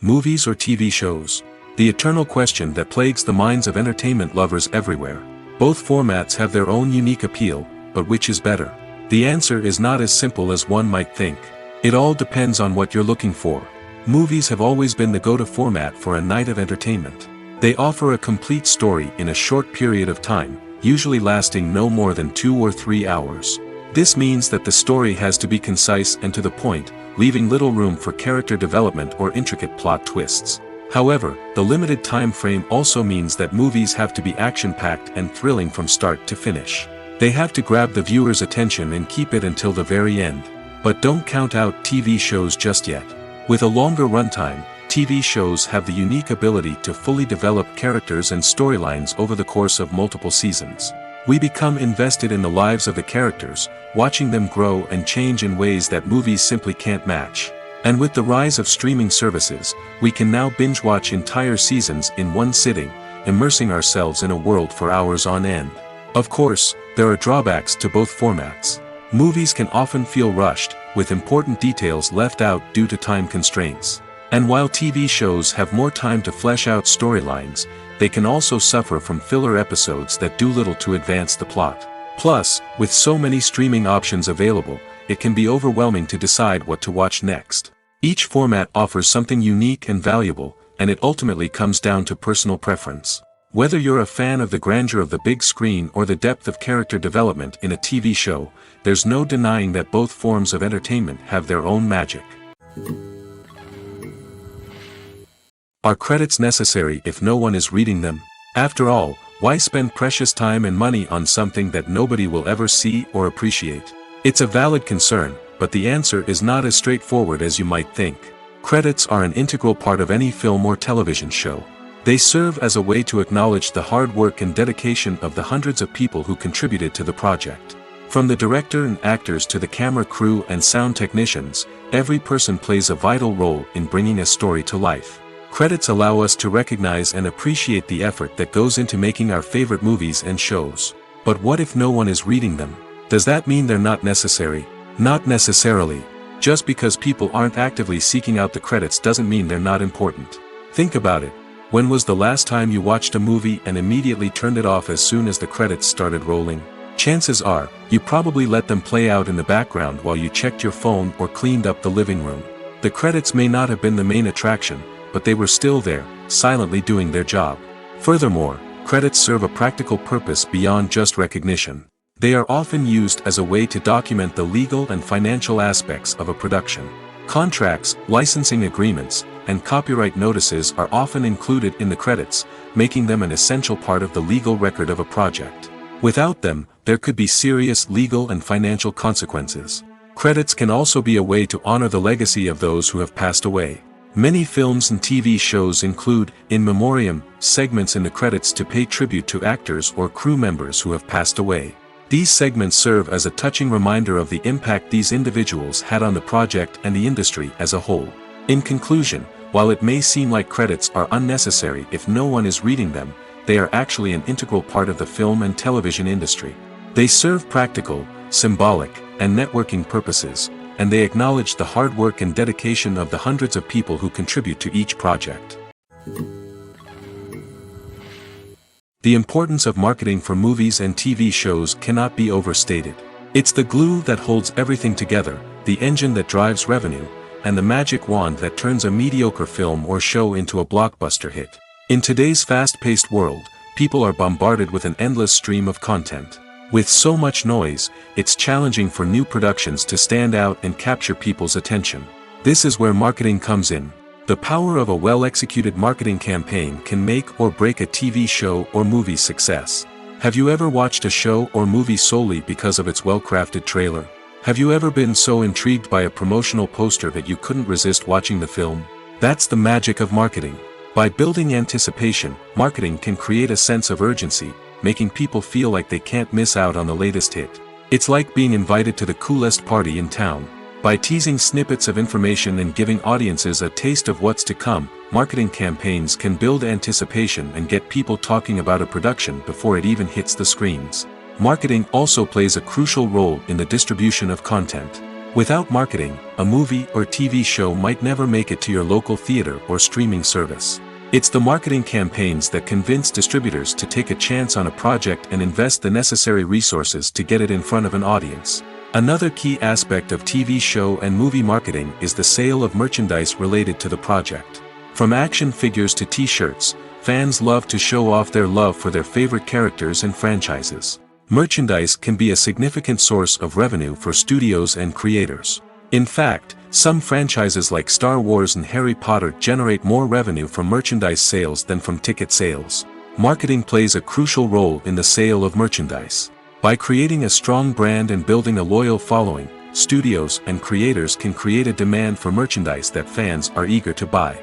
Movies or TV shows? The eternal question that plagues the minds of entertainment lovers everywhere. Both formats have their own unique appeal, but which is better? The answer is not as simple as one might think. It all depends on what you're looking for. Movies have always been the go-to format for a night of entertainment. They offer a complete story in a short period of time, usually lasting no more than 2 or 3 hours. This means that the story has to be concise and to the point, leaving little room for character development or intricate plot twists. However, the limited time frame also means that movies have to be action-packed and thrilling from start to finish. They have to grab the viewer's attention and keep it until the very end. But don't count out TV shows just yet. With a longer runtime, TV shows have the unique ability to fully develop characters and storylines over the course of multiple seasons. We become invested in the lives of the characters, watching them grow and change in ways that movies simply can't match. And with the rise of streaming services, we can now binge-watch entire seasons in one sitting, immersing ourselves in a world for hours on end. Of course, there are drawbacks to both formats. Movies can often feel rushed, with important details left out due to time constraints. And while TV shows have more time to flesh out storylines, they can also suffer from filler episodes that do little to advance the plot. Plus, with so many streaming options available, it can be overwhelming to decide what to watch next. Each format offers something unique and valuable, and it ultimately comes down to personal preference. Whether you're a fan of the grandeur of the big screen or the depth of character development in a TV show, there's no denying that both forms of entertainment have their own magic. Are credits necessary if no one is reading them? After all, why spend precious time and money on something that nobody will ever see or appreciate? It's a valid concern, but the answer is not as straightforward as you might think. Credits are an integral part of any film or television show. They serve as a way to acknowledge the hard work and dedication of the hundreds of people who contributed to the project. From the director and actors to the camera crew and sound technicians, every person plays a vital role in bringing a story to life. Credits allow us to recognize and appreciate the effort that goes into making our favorite movies and shows. But what if no one is reading them? Does that mean they're not necessary? Not necessarily. Just because people aren't actively seeking out the credits doesn't mean they're not important. Think about it. When was the last time you watched a movie and immediately turned it off as soon as the credits started rolling? Chances are, you probably let them play out in the background while you checked your phone or cleaned up the living room. The credits may not have been the main attraction, but they were still there, silently doing their job. Furthermore, credits serve a practical purpose beyond just recognition. They are often used as a way to document the legal and financial aspects of a production. Contracts, licensing agreements, and copyright notices are often included in the credits, making them an essential part of the legal record of a project. Without them, there could be serious legal and financial consequences. Credits can also be a way to honor the legacy of those who have passed away. Many films and TV shows include, in memoriam, segments in the credits to pay tribute to actors or crew members who have passed away. These segments serve as a touching reminder of the impact these individuals had on the project and the industry as a whole. In conclusion, while it may seem like credits are unnecessary if no one is reading them, they are actually an integral part of the film and television industry. They serve practical, symbolic, and networking purposes, and they acknowledge the hard work and dedication of the hundreds of people who contribute to each project. The importance of marketing for movies and TV shows cannot be overstated. It's the glue that holds everything together, the engine that drives revenue, and the magic wand that turns a mediocre film or show into a blockbuster hit. In today's fast-paced world, people are bombarded with an endless stream of content. With so much noise, it's challenging for new productions to stand out and capture people's attention. This is where marketing comes in. The power of a well-executed marketing campaign can make or break a TV show or movie's success. Have you ever watched a show or movie solely because of its well-crafted trailer? Have you ever been so intrigued by a promotional poster that you couldn't resist watching the film? That's the magic of marketing. By building anticipation, marketing can create a sense of urgency, making people feel like they can't miss out on the latest hit. It's like being invited to the coolest party in town. By teasing snippets of information and giving audiences a taste of what's to come, marketing campaigns can build anticipation and get people talking about a production before it even hits the screens. Marketing also plays a crucial role in the distribution of content. Without marketing, a movie or TV show might never make it to your local theater or streaming service. It's the marketing campaigns that convince distributors to take a chance on a project and invest the necessary resources to get it in front of an audience. Another key aspect of TV show and movie marketing is the sale of merchandise related to the project. From action figures to t-shirts, fans love to show off their love for their favorite characters and franchises. Merchandise can be a significant source of revenue for studios and creators. In fact, some franchises like Star Wars and Harry Potter generate more revenue from merchandise sales than from ticket sales. Marketing plays a crucial role in the sale of merchandise. By creating a strong brand and building a loyal following, studios and creators can create a demand for merchandise that fans are eager to buy.